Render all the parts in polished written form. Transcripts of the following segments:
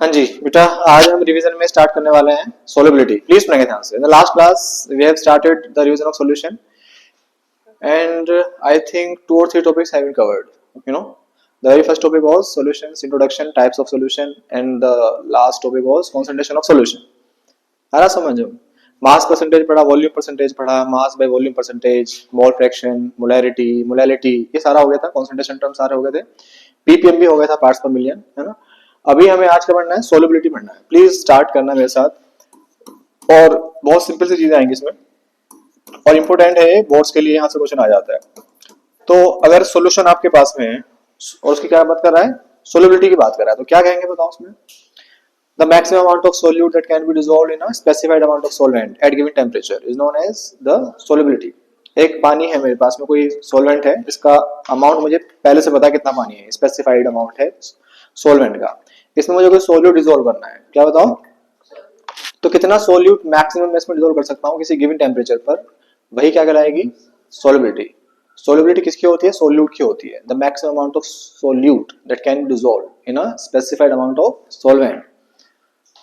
हाँ जी बेटा, आज हम रिवीजन में स्टार्ट करने वाले हैं सोलिबिलिटी। प्लीज सुनेंगे ध्यान से। In the last class we have started the revision of solution and I think 2 or 3 topics have been covered. You know, the very first topic was solutions, introduction, types of solution, and the last topic was concentration of solution. आरा समझो, mass percentage पढ़ा, volume percentage पढ़ा, mass by volume percentage, mole fraction, molarity, molality, ये सारा हो गया था। Concentration term सारे हो गए थे। पीपीएम भी हो गया था, पार्ट्स पर मिलियन, है ना। अभी हमें आज का पढ़ना है सोलिबिलिटी पढ़ना है। प्लीज स्टार्ट करना मेरे साथ। और बहुत सिंपल सी चीजें आएंगी इसमें और इम्पोर्टेंट है, बोर्ड्स के लिए यहाँ से क्वेश्चन आ जाता है। तो अगर सॉल्यूशन आपके पास में है और उसकी क्या बात कर रहा है, सोलिबिलिटी की बात कर रहा है, तो क्या कहेंगे बताओ उसमें। The maximum amount of solute that can be dissolved in a specified amount of solvent at given temperature is known as the solubility. एक पानी है मेरे पास में, कोई सॉल्वेंट है, इसका अमाउंट मुझे पहले से पता है कितना पानी है, स्पेसिफाइड अमाउंट है सॉल्वेंट का। इसमें मुझे कोई सोल्यूट डिसॉल्व करना है, क्या बताओ। तो कितना सोल्यूट मैक्सिमम मैं इसमें डिसॉल्व कर सकता हूँ किसी गिवन टेम्परेचर पर, वही क्या कहलाएगी, सोलिबिलिटी। सोलिबिलिटी किसकी होती है, सोल्यूट की होती है। The maximum amount of solute that can be dissolved in a specified amount of solvent.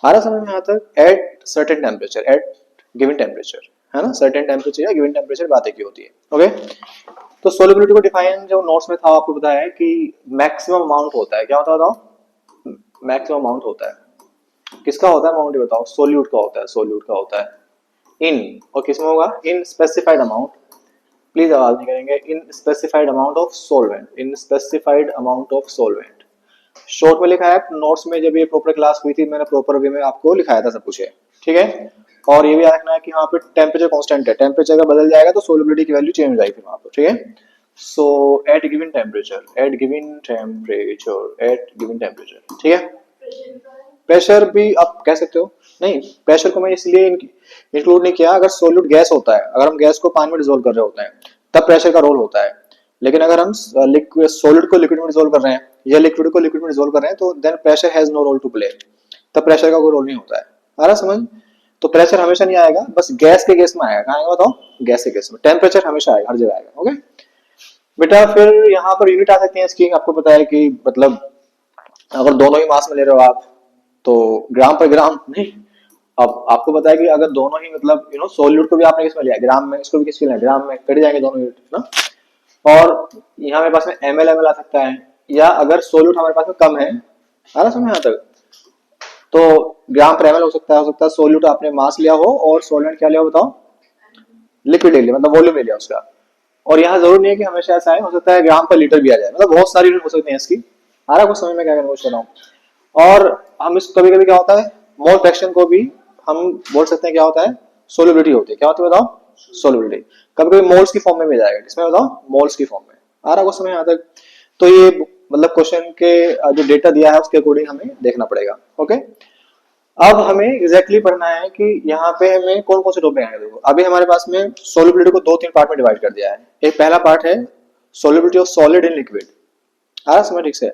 आ रहा समझ में यहाँ तक, at certain temperature, at given temperature, है ना। सर्टेन टेम्परेचर या गिवन टेम्परेचर बात एक ही होती है। ओके, तो सोलिबिलिटी को डिफाइन जो नोट्स में था आपको बताया है कि मैक्सिमम अमाउंट होता है, क्या होता है बताओ, मैक्सिमम अमाउंट होता है। किसका होता है अमाउंट, बताओ। सोल्यूट का होता है, सोल्यूट का होता है इन, और किसमें होगा, इन स्पेसिफाइड अमाउंट। प्लीज आवाज नहीं करेंगे, इन specified amount of solvent, in specified amount of solvent. Short में लिखा है नोट्स में, जब ये प्रॉपर क्लास हुई थी मैंने प्रॉपर वे में आपको लिखाया था सब कुछ है, ठीक है। और ये भी याद रखना है कि यहाँ पे टेम्परेचर कांस्टेंट है, टेम्परेचर अगर बदल जाएगा तो सोलिबिलिटी की वैल्यू चेंज हो जाएगी वहां पर, ठीक है। So at given temperature, at given temperature, at given temperature, ठीक है। प्रेशर भी आप कह सकते हो, नहीं प्रेशर को मैं इसलिए इंक्लूड नहीं किया, अगर सोल्यूट गैस होता है, अगर हम गैस को पानी में डिसॉल्व कर रहे होते हैं तब प्रेशर का रोल होता है। लेकिन अगर हम लिक्विड सॉलिड को लिक्विड में डिसॉल्व कर रहे हैं या लिक्विड को लिक्विड में डिसॉल्व कर रहे हैं तो then pressure has no role to play, तब प्रेशर का कोई रोल नहीं होता है। आ रहा समझ। तो प्रेशर हमेशा नहीं आएगा, बस गैस के केस में आएगा। कहाँ आएगा बताओ, गैस के केस में। टेम्परेचर हमेशा आएगा, हर जगह आएगा। ओके बेटा, फिर यहाँ पर यूनिट आ सकती है इसकी। आपको पता है कि मतलब अगर दोनों ही मास में ले रहे हो आप तो ग्राम पर ग्राम नहीं। अब आपको पता है कि अगर दोनों ही मतलब सोल्यूट को भी आपने किस में लिया, ग्राम में, इसको भी किस में लिया, ग्राम में, कट जाएंगे दोनों यूनिट ना। और यहाँ मेरे पास में एमएल एमएल आ सकता है, या अगर सोल्यूट हमारे पास में कम है, आ रहा समझ यहाँ तक, तो ग्राम पर एमएल हो सकता है। सोल्यूट आपने मास लिया हो और सोल्वेंट क्या लिया हो बताओ, लिक्विड ले लिया, मतलब वॉल्यूम ले लिया उसका। और यहाँ जरूर नहीं है कि हमेशा ऐसा है, हो सकता है ग्राम पर लीटर भी आ जाए, मतलब बहुत सारी यूनिट हो सकती है इसकी। आ रहा कुछ समझ में क्या करना चाह रहा हूँ। और हम इस कभी कभी क्या होता है, मोल फ्रैक्शन को भी हम बोल सकते हैं क्या होता है, सोलिबिलिटी होती है। क्या होती है बताओ, सोलिबिलिटी। कभी कभी मोल्स की फॉर्म में भी जाएगा, इसमें बताओ मोल्स की फॉर्म में। आ रहा कुछ समय यहाँ तक। तो ये मतलब क्वेश्चन के जो डेटा दिया है उसके अकॉर्डिंग हमें देखना पड़ेगा। ओके, अब हमें एग्जैक्टली पढ़ना है कि यहाँ पे हमें कौन कौन से टॉपिक आएंगे। देखो अभी हमारे पास में सोलिबिलिटी को 2-3 पार्ट में डिवाइड कर दिया है। एक पहला पार्ट है solubility of solid in liquid, आ रहा समझ ठीक से।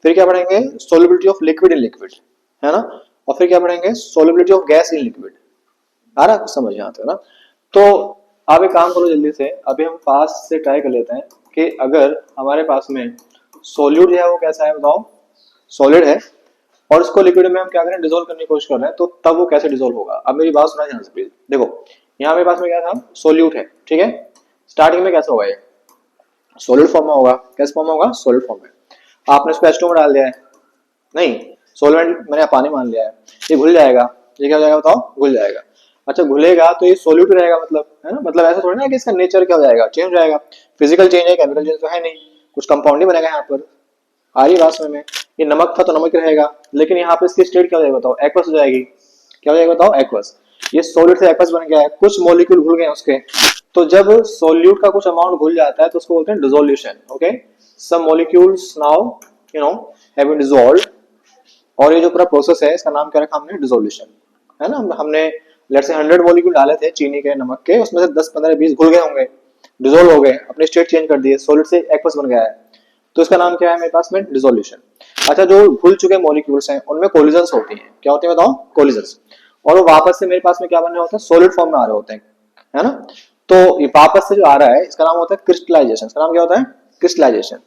फिर क्या पढ़ेंगे, solubility of liquid in liquid, है ना। और फिर क्या पढ़ेंगे, solubility of gas in liquid. आ रहा समझ यहाँ तक ना। तो आप एक काम करो जल्दी से, अभी हम फास्ट से ट्राई कर लेते हैं कि अगर हमारे पास में सोल्यूट जो है वो कैसा है बताओ, सॉलिड है, और इसको लिक्विड में हम क्या करें, डिसॉल्व करने की कोशिश कर रहे हैं, तो तब वो कैसे डिसॉल्व होगा। अब मेरी बात सुना ध्यान से प्लीज। देखो यहाँ मेरे पास में क्या था, सोल्यूट है, ठीक है। स्टार्टिंग में कैसा होगा, ये सॉलिड फॉर्म में होगा। कैसे फॉर्म में होगा, सॉलिड फॉर्म में। आपने इसको H2 में डाल दिया है, नहीं सोलवेंट मैंने पानी मान लिया है, ये घुल जाएगा। ये क्या हो जाएगा बताओ, घुल जाएगा। अच्छा घुलेगा तो ये सोल्यूट रहेगा, मतलब है ना। मतलब ऐसा थोड़ी ना कि इसका नेचर क्या हो जाएगा, चेंज हो जाएगा। फिजिकल चेंज है, केमिकल चेंज तो है नहीं, कुछ कंपाउंड ही बनेगा यहाँ पर। आ रही बात समझ में। ये नमक था तो नमक रहेगा, लेकिन यहाँ पे इसकी स्टेट क्या हो जाएगा बताओ, एक्वस हो जाएगी। क्या हो जाएगा बताओ, एक्वस। ये सोलिड से एक्वस बन गया है, कुछ मॉलिक्यूल घुल गए उसके। तो जब सोल्यूट का कुछ अमाउंट घुल जाता है तो उसको बोलते हैं dissolution. Okay, some molecules now have been dissolved. और ये जो पूरा प्रोसेस है इसका नाम क्या रखा हमने, डिसोल्यूशन, है ना। हमने लेट्स से 100 मॉलिक्यूल डाले थे चीनी के, नमक के, उसमें से 10 15 20 घुल गए होंगे, डिसॉल्व हो गए, अपने स्टेट चेंज कर दिए, सॉलिड से एक्वस बन गया है, तो इसका नाम क्या है मेरे पास में, डिसोल्यूशन। अच्छा जो घुल चुके मॉलिक्यूल्स हैं उनमें कोलिजन्स होती हैं, क्या होती है बताओ, कोलिजन्स। और वो वापस से मेरे पास में क्या बन रहे होते हैं, सॉलिड फॉर्म में आ रहे होते हैं, है ना। तो ये वापस से जो आ रहा है इसका नाम होता है क्रिस्टलाइजेशन। इसका नाम क्या होता है, क्रिस्टलाइजेशन।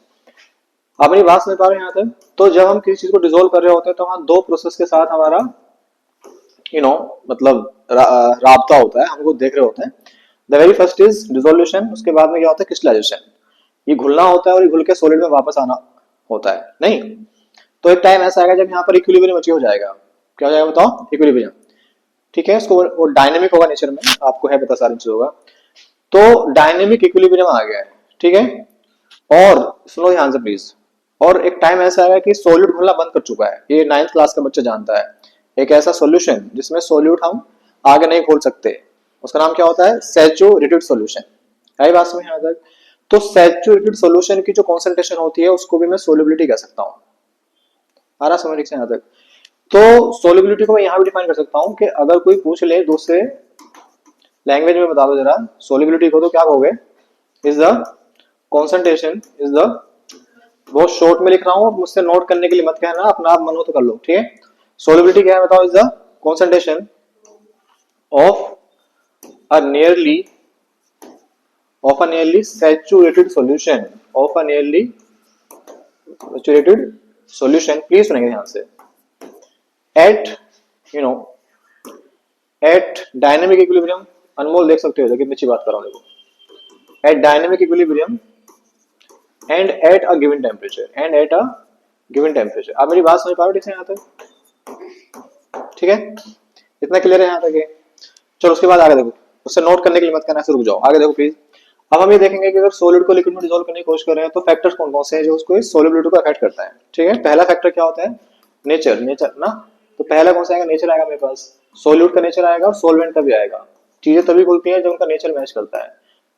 आप मेरी बात समझ पा रहे हैं यहाँ तक? तो जब हम किसी चीज को डिसोल्व कर रहे होते हैं तो वहां दो प्रोसेस के साथ हमारा मतलब राबता होता है, हमको देख रहे होते हैं। The very first is dissolution, उसके बाद में क्या होता है क्रिस्टलाइजेशन। ये घुलना होता है और ये घुल के सॉलिड में वापस आना होता है, नहीं? तो एक टाइम ऐसा आएगा जब यहाँ पर इक्विलिब्रियम अचीव हो जाएगा। क्या हो जाएगा बताओ? इक्विलिब्रियम। ठीक है, इसको वो डायनेमिक होगा नेचर में, आपको है पता सारी चीजों का। तो डायनेमिक इक्विलिब्रियम आ गया है, ठीक है। और सुनो ध्यान से प्लीज, और एक टाइम ऐसा आएगा कि सोल्यूट घुलना बंद कर चुका है, ये 9th क्लास का बच्चा जानता है। एक ऐसा सॉल्यूशन जिसमें सोल्यूट हम आगे नहीं खोल सकते, उसका नाम क्या होता है? Saturated solution. है बात में यहाँ तक? तो सैचुरेटेड सॉल्यूशन की जो कॉन्सेंट्रेशन होती है उसको भी मैं सोल्युबिलिटी कह सकता हूँ। आ रहा समझ यहाँ तक? तो सोल्युबिलिटी को मैं यहाँ भी डिफाइन कर सकता हूँ कि अगर कोई पूछ ले दूसरे लैंग्वेज में बता दो जरा सोल्युबिलिटी को, तो क्या कहोगे? Is the concentration is the, बहुत शॉर्ट में लिख रहा हूँ, मुझसे नोट करने के लिए मत कहना, अपना आप मन हो तो कर लो, ठीक है। सोल्युबिलिटी क्या है बताओ? Is the concentration of a nearly saturated solution of a nearly saturated solution, please सुनेंगे ध्यान से, at at dynamic equilibrium। अनमोल देख सकते हो कितनी अच्छी बात कर रहा हूँ, देखो, at dynamic equilibrium and at a given temperature, आप मेरी बात समझ पा रहे हो ठीक से यहाँ तक? ठीक है, इतना क्लियर है यहाँ तक? चलो उसके बाद आगे देखो, उससे नोट करने के लिए मत करना, रुक जाओ, आगे देखो प्लीज। अब हम ये देखेंगे कि अगर सॉलिड को लिक्विड में डिसॉल्व करने की कोशिश कर रहे हैं तो फैक्टर्स कौन कौन से हैं जो उसको सॉल्युबिलिटी को अफेक्ट करता है, ठीक है। पहला फैक्टर क्या होता है? नेचर ना। तो पहला कौन सा आएगा? नेचर आएगा मेरे पास, सॉल्यूट का नेचर आएगा और सॉल्वेंट का भी आएगा। चीजें तभी खुलती हैं जब उनका नेचर मैच करता है।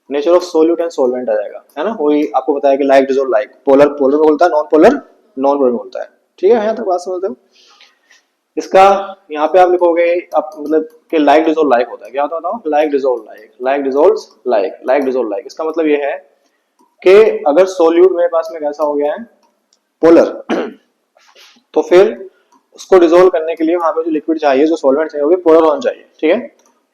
Nature of solute and solvent आ जाएगा, है ना। वही आपको बताया कि like dissolve like, polar polar में बोलता है, नॉन पोलर नॉन पोलर में बोलता है, ठीक है। यहाँ तक बात समझते हो? इसका यहाँ पे आप लिखोगे, आप मतलब कि लाइक डिसॉल्व लाइक होता है, क्या होता है? Like dissolve like, like dissolve like, like dissolve like. इसका मतलब ये है कि अगर सोल्यूट मेरे पास में कैसा हो गया है? पोलर तो फिर उसको डिसॉल्व करने के लिए वहां पे जो लिक्विड चाहिए, जो सॉल्वेंट चाहिए, वो भी पोलर होना चाहिए, ठीक है।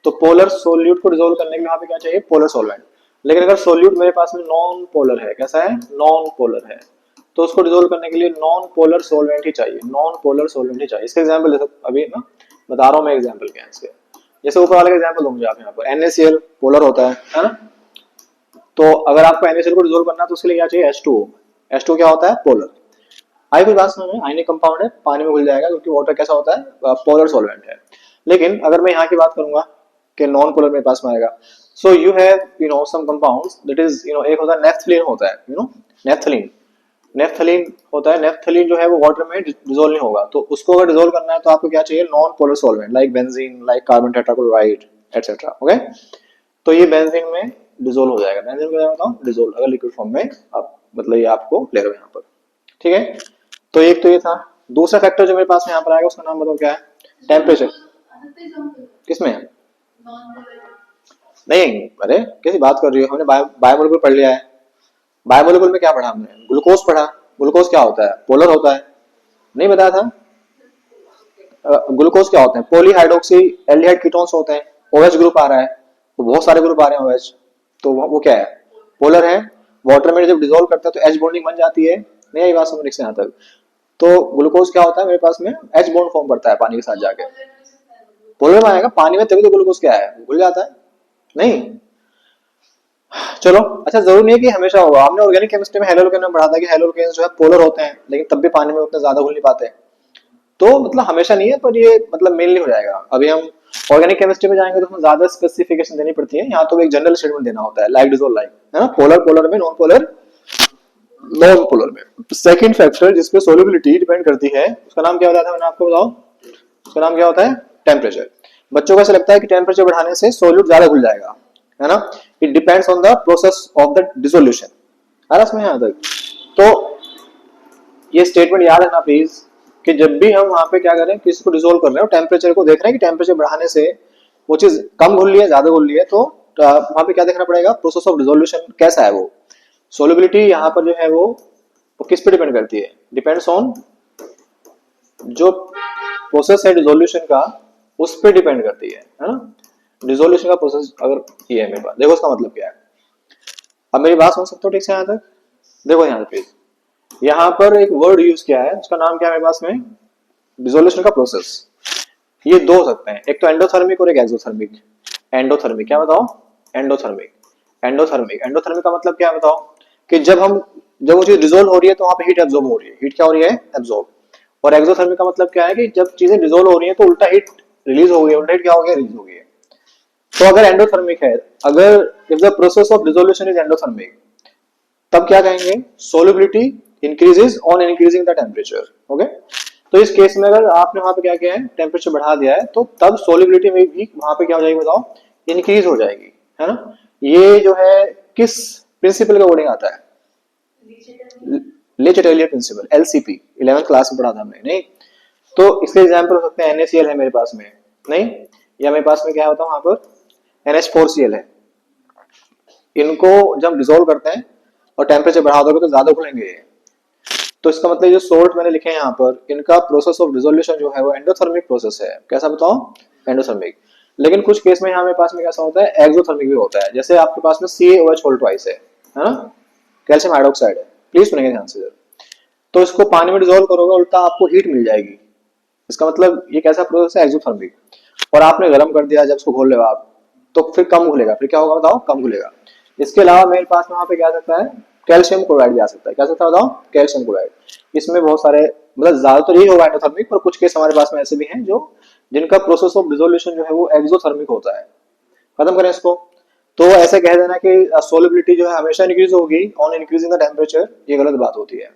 तो पोलर सोल्यूट को डिसॉल्व करने के लिए वहां पे क्या चाहिए? Polar solvent. लेकिन अगर सोल्यूट मेरे पास में नॉन पोलर है, कैसा है? नॉन पोलर है, तो उसको डिसॉल्व करने के लिए नॉन पोलर सॉल्वेंट ही चाहिए, नॉन पोलर सॉल्वेंट ही चाहिए। इसका एग्जांपल ले सकते, अभी ना बता रहा हूँ मैं एग्जांपल क्या है इसके। जैसे ऊपर वाले का एग्जांपल दूंगा आप, यहाँ पर NaCl पोलर होता है ना। तो अगर आपको NaCl को डिसॉल्व करना है तो उसके लिए क्या चाहिए? H2O। H2O क्या होता है? पोलर। आई कोई बात समझ में? आयनिक कंपाउंड है, पानी में घुल जाएगा क्योंकि वाटर कैसा होता है? पोलर सॉल्वेंट है। लेकिन अगर मैं यहाँ की बात करूंगा कि नॉन पोलर मेरे पास में आएगा, so you have some compounds that is एक होता है नेफ्थलीन, होता है नेफ्थलीन। नेफ्थलीन होता है, नेफ्थलीन जो है वो वाटर में डिसॉल्व नहीं होगा, तो उसको अगर डिसॉल्व करना है तो आपको क्या चाहिए? Non polar solvent like benzene, like carbon tetrachloride etcetera, okay. तो ये बेंजीन में डिसॉल्व हो जाएगा, बेंजीन को बताओ डिसॉल्व, अगर लिक्विड फॉर्म में आप मतलब ये आपको ले रहे हो यहाँ पर, ठीक है। तो एक तो ये था। दूसरा फैक्टर जो मेरे पास में यहाँ पर आएगा उसका नाम बताओ क्या है? टेम्परेचर। किसमें? नहीं, अरे कैसी बात कर रही हो, हमने बायोमोलिक्यूल पढ़ लिया है। बायोमोलिक्यूल में क्या पढ़ा हमने? ग्लूकोज पढ़ा। ग्लूकोज क्या होता है? पोलर होता है, नहीं बताया था? ग्लूकोज क्या होते हैं? पॉलीहाइड्रोक्सी एल्डिहाइड कीटोन्स होते हैं। OH ग्रुप आ रहा है, तो बहुत सारे ग्रुप आ रहे हैं OH, तो वो क्या है? पोलर है। वाटर में जब डिसॉल्व करता है तो H बॉन्डिंग बन जाती है, नहीं आई बात समझ से यहाँ तक? तो ग्लूकोज क्या होता है मेरे पास में? H बॉन्ड फॉर्म करता है पानी के साथ जाके, पोलर में आएगा पानी में, तभी तो ग्लूकोज क्या है? घुल जाता है, नहीं? चलो अच्छा, जरूरी नहीं है कि हमेशा होगा। हमने ऑर्गेनिक केमिस्ट्री में हेलोकेन में पढ़ा था कि हेलोकेन्स जो है पोलर होते हैं, लेकिन तब भी पानी में उतने ज्यादा घुल नहीं पाते। तो मतलब हमेशा नहीं है, पर ये मतलब मेनली हो जाएगा। अभी हम ऑर्गेनिक केमिस्ट्री में जाएंगे तो उसमें ज्यादा स्पेसिफिकेशन देनी पड़ती है, यहाँ तो एक जनरल स्टेटमेंट देना होता है, लाइक डिसॉल्व लाइक, है ना। पोलर पोलर में, नॉन पोलर नॉन पोलर में। सेकंड फैक्टर जिसपे सोल्युबिलिटी डिपेंड करती है उसका नाम क्या बताया था मैंने आपको, बताओ उसका नाम क्या होता है? टेम्परेचर। बच्चों को ऐसा लगता है कि टेम्परेचर बढ़ाने से सोल्यूट ज्यादा घुल जाएगा, है ना। It depends on the process of the dissolution, है ना, समझ यहाँ तक? तो ये स्टेटमेंट याद रखना प्लीज, कि जब भी हम वहां पे क्या करें, किसी को डिसोल्व कर रहे हो, टेम्परेचर को देख रहे हैं कि टेम्परेचर बढ़ाने से वो चीज कम घुल रही है, ज्यादा घुल रही है, तो वहां पे क्या देखना पड़ेगा? प्रोसेस ऑफ डिसोल्यूशन कैसा है वो। सोल्युबिलिटी यहाँ पर जो है वो किस पे डिपेंड करती है? डिपेंड्स ऑन जो प्रोसेस है डिसोल्यूशन का, उस पे डिपेंड करती है ना। डिसोल्यूशन का प्रोसेस अगर ये है मेरे पास, देखो उसका मतलब क्या है। अब मेरी बात सुन सकते हो ठीक से यहाँ तक? देखो यहाँ पे यहाँ पर एक वर्ड यूज किया है, उसका नाम क्या है मेरे पास में, डिसोल्यूशन का प्रोसेस। ये दो हो सकते हैं, एक तो एंडोथर्मिक और एक एक्सोथर्मिक। एंडोथर्मिक क्या बताओ, एंडोथर्मिक। एंडोथर्मिक, एंडोथर्मिक का मतलब क्या है बताओ, कि जब वो चीज डिसोल्व हो रही है तो वहां पे हीट एब्जॉर्ब हो रही है, हीट क्या हो रही है, एब्जॉर्ब। और एक्सोथर्मिक का मतलब क्या है कि जब चीजें डिसोल्व हो रही है तो उल्टा हीट रिलीज हो गई है, उल्टा हीट क्या हो गया, रिलीज हो गई है। तो अगर एंडोथर्मिक है, अगर if the process of dissolution is endothermic, तब क्या कहेंगे, solubility increases on increasing the temperature. Okay, तो इस केस में अगर आपने वहां पे क्या किया है, टेम्परेचर बढ़ा दिया है, तो तब सोलिबिलिटी में भी वहां पे क्या हो जाएगी बताओ, इंक्रीज हो जाएगी, है ना। ये जो है किस प्रिंसिपल का वर्डिंग आता है, ले चैटेलियर प्रिंसिपल, एलसीपी, 11th क्लास में पढ़ा था हमने, नहीं। तो इसके एग्जाम्पल हो सकते हैं, NaCl है मेरे पास में, नहीं, या मेरे पास में क्या होता है वहां पर NH4Cl है। इनको जब डिसोल्व करते हैं और टेम्परेचर बढ़ा दोगे तो ज्यादा घुलेंगे ये। तो इसका मतलब जो सोल्ट मैंने लिखे हैं यहाँ पर, इनका प्रोसेस ऑफ डिसोल्यूशन जो है वो एंडोथर्मिक प्रोसेस है। कैसा बताओ, एंडोथर्मिक। लेकिन कुछ केस में यहाँ मेरे पास में कैसा होता है, एक्सोथर्मिक भी होता है। जैसे आपके पास में CaOH होल ट्वाइस है ना, कैल्शियम हाइड्रोक्साइड है, प्लीज सुनेंगे ध्यान से। तो इसको पानी में डिसोल्व करोगे, उल्टा आपको हीट मिल जाएगी। इसका मतलब ये कैसा प्रोसेस है, एक्सोथर्मिक। और आपने गर्म कर दिया जब इसको घोल ले आप, तो फिर कम घुलेगा, फिर क्या होगा बताओ, कम घुलेगा। इसके अलावा मेरे पास वहां पे क्या आ सकता है, कैल्शियम क्लोराइड भी आ सकता है। क्या सकता है बताओ, कैल्शियम क्लोराइड। इसमें बहुत सारे, मतलब ज्यादातर यही होगा एंडोथर्मिक, पर कुछ केस हमारे पास में ऐसे भी हैं जो जिनका प्रोसेस ऑफ डिसोल्यूशन जो है वो एक्सोथर्मिक होता है। खत्म करें इसको। तो ऐसे कह देना कि सोलिबिलिटी जो है हमेशा इंक्रीज होगी ऑन इंक्रीजिंग द टेम्परेचर, ये गलत बात होती है।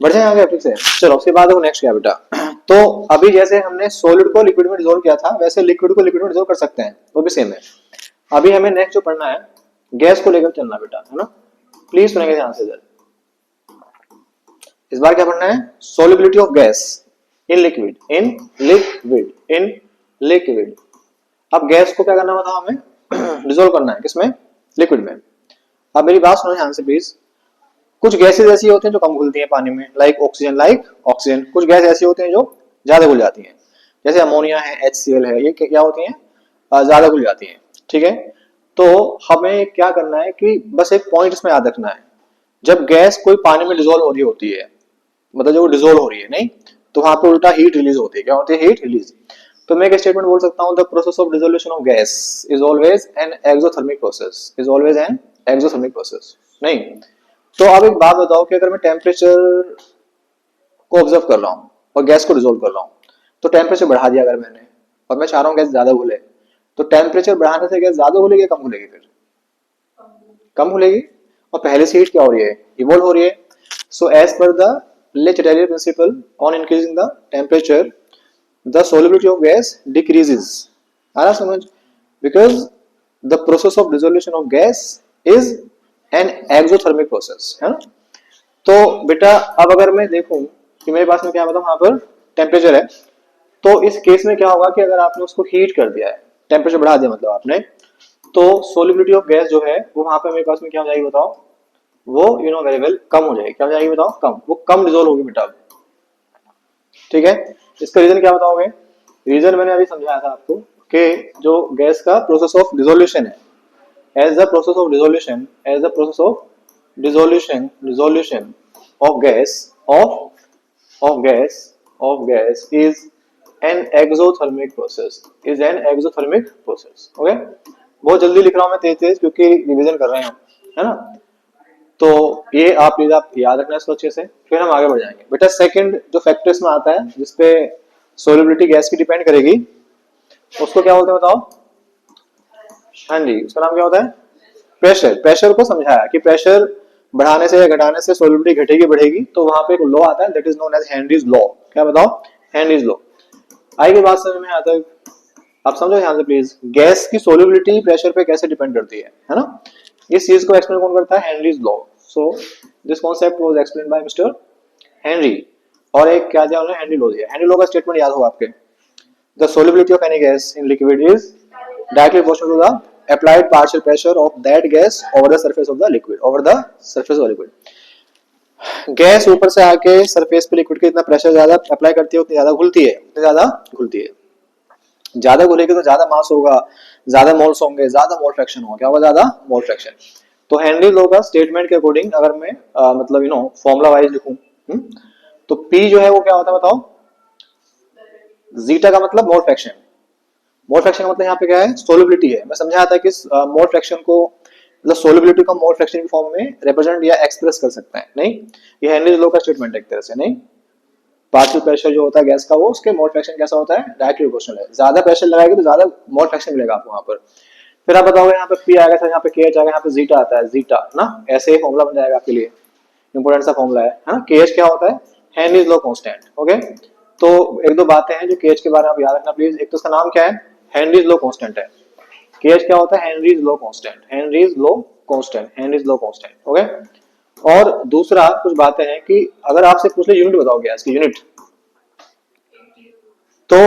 बढ़ जाए आगे फिर से। चलो उसके बाद नेक्स्ट क्या बेटा, तो अभी जैसे हमने सॉलिड को लिक्विड में डिसोल्व किया था, वैसे लिक्विड को लिक्विड में डिसोल्व कर सकते हैं, वो भी सेम है। अभी हमें नेक्स्ट जो पढ़ना है, गैस को लेकर चलना बेटा, है ना। प्लीज सुनेंगे ध्यान से इधर। इस बार क्या पढ़ना है, solubility of gas in liquid, in liquid, in liquid. अब गैस को क्या करना बताओ हमें, डिसोल्व करना है, किसमें, लिक्विड में। अब मेरी बात सुनो ध्यान से प्लीज। कुछ गैसेस ऐसी होती हैं जो कम घुलती हैं पानी में, लाइक ऑक्सीजन। कुछ गैस ऐसी होती हैं जो ज्यादा घुल जाती हैं, जैसे अमोनिया है, HCl है, ये क्या होती हैं, ज्यादा घुल जाती हैं। ठीक है, तो हमें क्या करना है कि बस एक पॉइंट इसमें याद रखना है, जब गैस कोई पानी में डिसोल्व हो रही होती है, मतलब जब वो डिसोल्व हो रही है, नहीं, तो वहां पे उल्टा हीट रिलीज होती है। क्या होती है, हीट रिलीज। तो मैं एक स्टेटमेंट बोल सकता हूँ, the process of dissolution of gas is always an exothermic process, is always an exothermic process, नहीं। तो अब एक बात बताओ कि अगर मैं टेम्परेचर को ऑब्जर्व कर रहा हूँ और गैस को डिसोल्व कर रहा हूँ, तो टेम्परेचर बढ़ा दिया अगर मैंने, और मैं चाह रहा हूँ गैस ज्यादा घुले, तो टेम्परेचर बढ़ाने से गैस ज्यादा घुलेगी या कम घुलेगी, फिर कम घुलेगी। और पहले से हीट क्या हो रही है, इवॉल्व हो रही है। So as per the le Chatelier principle, on increasing the temperature the solubility of gas decreases। आ रहा समझ, because the process of dissolution of gas is an exothermic process, है ना। तो बेटा अब अगर मैं देखूं कि मेरे पास में क्या बताऊं, वहां पर टेम्परेचर है, तो इस केस में क्या होगा कि अगर आपने उसको हीट कर दिया है, टेम्परेचर बढ़ा दिया मतलब आपने, तो सोलिबिलिटी ऑफ गैस जो है वो वहां पर मेरे पास में क्या हो जाएगी बताओ, वो वेरी वेल कम हो जाएगी। क्या हो जाएगी बताओ, कम, वो कम डिसोल्व होगी बेटा। ठीक है, इसका रीजन क्या बताओगे, रीजन मैंने अभी समझाया था आपको कि जो गैस का प्रोसेस ऑफ डिसोल्यूशन है, as the process of dissolution, as the process of dissolution of gas, of gas is an exothermic process, is an exothermic process. Okay, बहुत जल्दी लिख रहा हूं मैं तेज तेज, क्योंकि रिवीजन कर रहे हैं हम, है ना। तो ये आप प्लीज आप याद रखना इसको अच्छे से, फिर हम आगे बढ़ जाएंगे बेटा। सेकंड जो फैक्टर इसमें आता है जिसपे सोलिबिलिटी गैस की डिपेंड करेगी, उसको क्या बोलते हैं बताओ, हाँ जी, उसका नाम क्या होता है, प्रेशर। प्रेशर को समझाया कि प्रेशर बढ़ाने से या घटाने से सोलिबिलिटी घटेगी बढ़ेगी, तो वहां पे एक लॉ आता है, that is known as Henry's law. क्या बताओ, हेनरीज लॉ। आएगी बात समझ में, आता है, आप समझो ध्यान से प्लीज, गैस की सोलिबिलिटी प्रेशर पे कैसे डिपेंड करती है ना। इस चीज को एक्सप्लेन कौन करता है, Henry's law. So this concept was explained by mister Henry. और एक क्या दिया उन्होंने, हेनरी लॉ दिया। हेनरी लॉ का स्टेटमेंट याद होगा आपके, the solubility of any gas in liquid is directly proportional to the applied partial pressure of that gas over the surface of the liquid, over the surface of the liquid। Gas ऊपर से आके surface पे liquid के इतना pressure ज्यादा apply करती है, उतनी ज्यादा घुलती है, उतनी ज्यादा घुलती है। ज्यादा घुलेगी तो ज्यादा मास होगा, ज्यादा मोल्स होंगे, ज्यादा मोल फ्रैक्शन होगा। क्या होगा, ज्यादा मोल फ्रैक्शन। तो हेनरी लॉ का स्टेटमेंट के अकॉर्डिंग अगर मैं मतलब फॉर्मूला वाइज लिखूं, तो P जो है वो क्या होता है बताओ, जीटा का मतलब मोल फ्रैक्शन। मोल फ्रैक्शन का मतलब यहाँ पे क्या है, सोलिबिलिटी है। मैं समझाया था कि मोल फ्रैक्शन को मतलब सोलिबिलिटी को मोल फ्रैक्शन की फॉर्म में रिप्रेजेंट या एक्सप्रेस कर सकते हैं, नहीं? ये हेनरी लॉ का स्टेटमेंट है एक तरह से, नहीं? पार्शियल प्रेशर जो होता है गैस का, वो उसके मोल फ्रैक्शन कैसा होता है, डायरेक्टली प्रोपोर्शनल है। ज्यादा प्रेशर लगाएंगे तो ज्यादा मोल फ्रैक्शन मिलेगा आपको वहां पर। फिर आप बताओगे यहाँ पे पी आएगा सर, यहाँ पे के एच आएगा, यहाँ पे जीटा आता है, जीटा ना, ऐसे ही फॉर्मूला बन जाएगा आपके लिए। इंपोर्टेंट सा फॉर्मूला है ना। के एच क्या होता है, हेनरीज लॉ कांस्टेंट। ओके, तो एक दो बातें हैं जो के एच के बारे में आप याद रखना प्लीज। एक तो उसका नाम क्या है, हेनरीज लॉ कांस्टेंट है। के एच क्या होता है, Henry's law constant, Henry's law constant, Henry's law constant. Okay, और दूसरा कुछ बातें हैं कि अगर आपसे पूछ ले यूनिट बताओ गैस की यूनिट, तो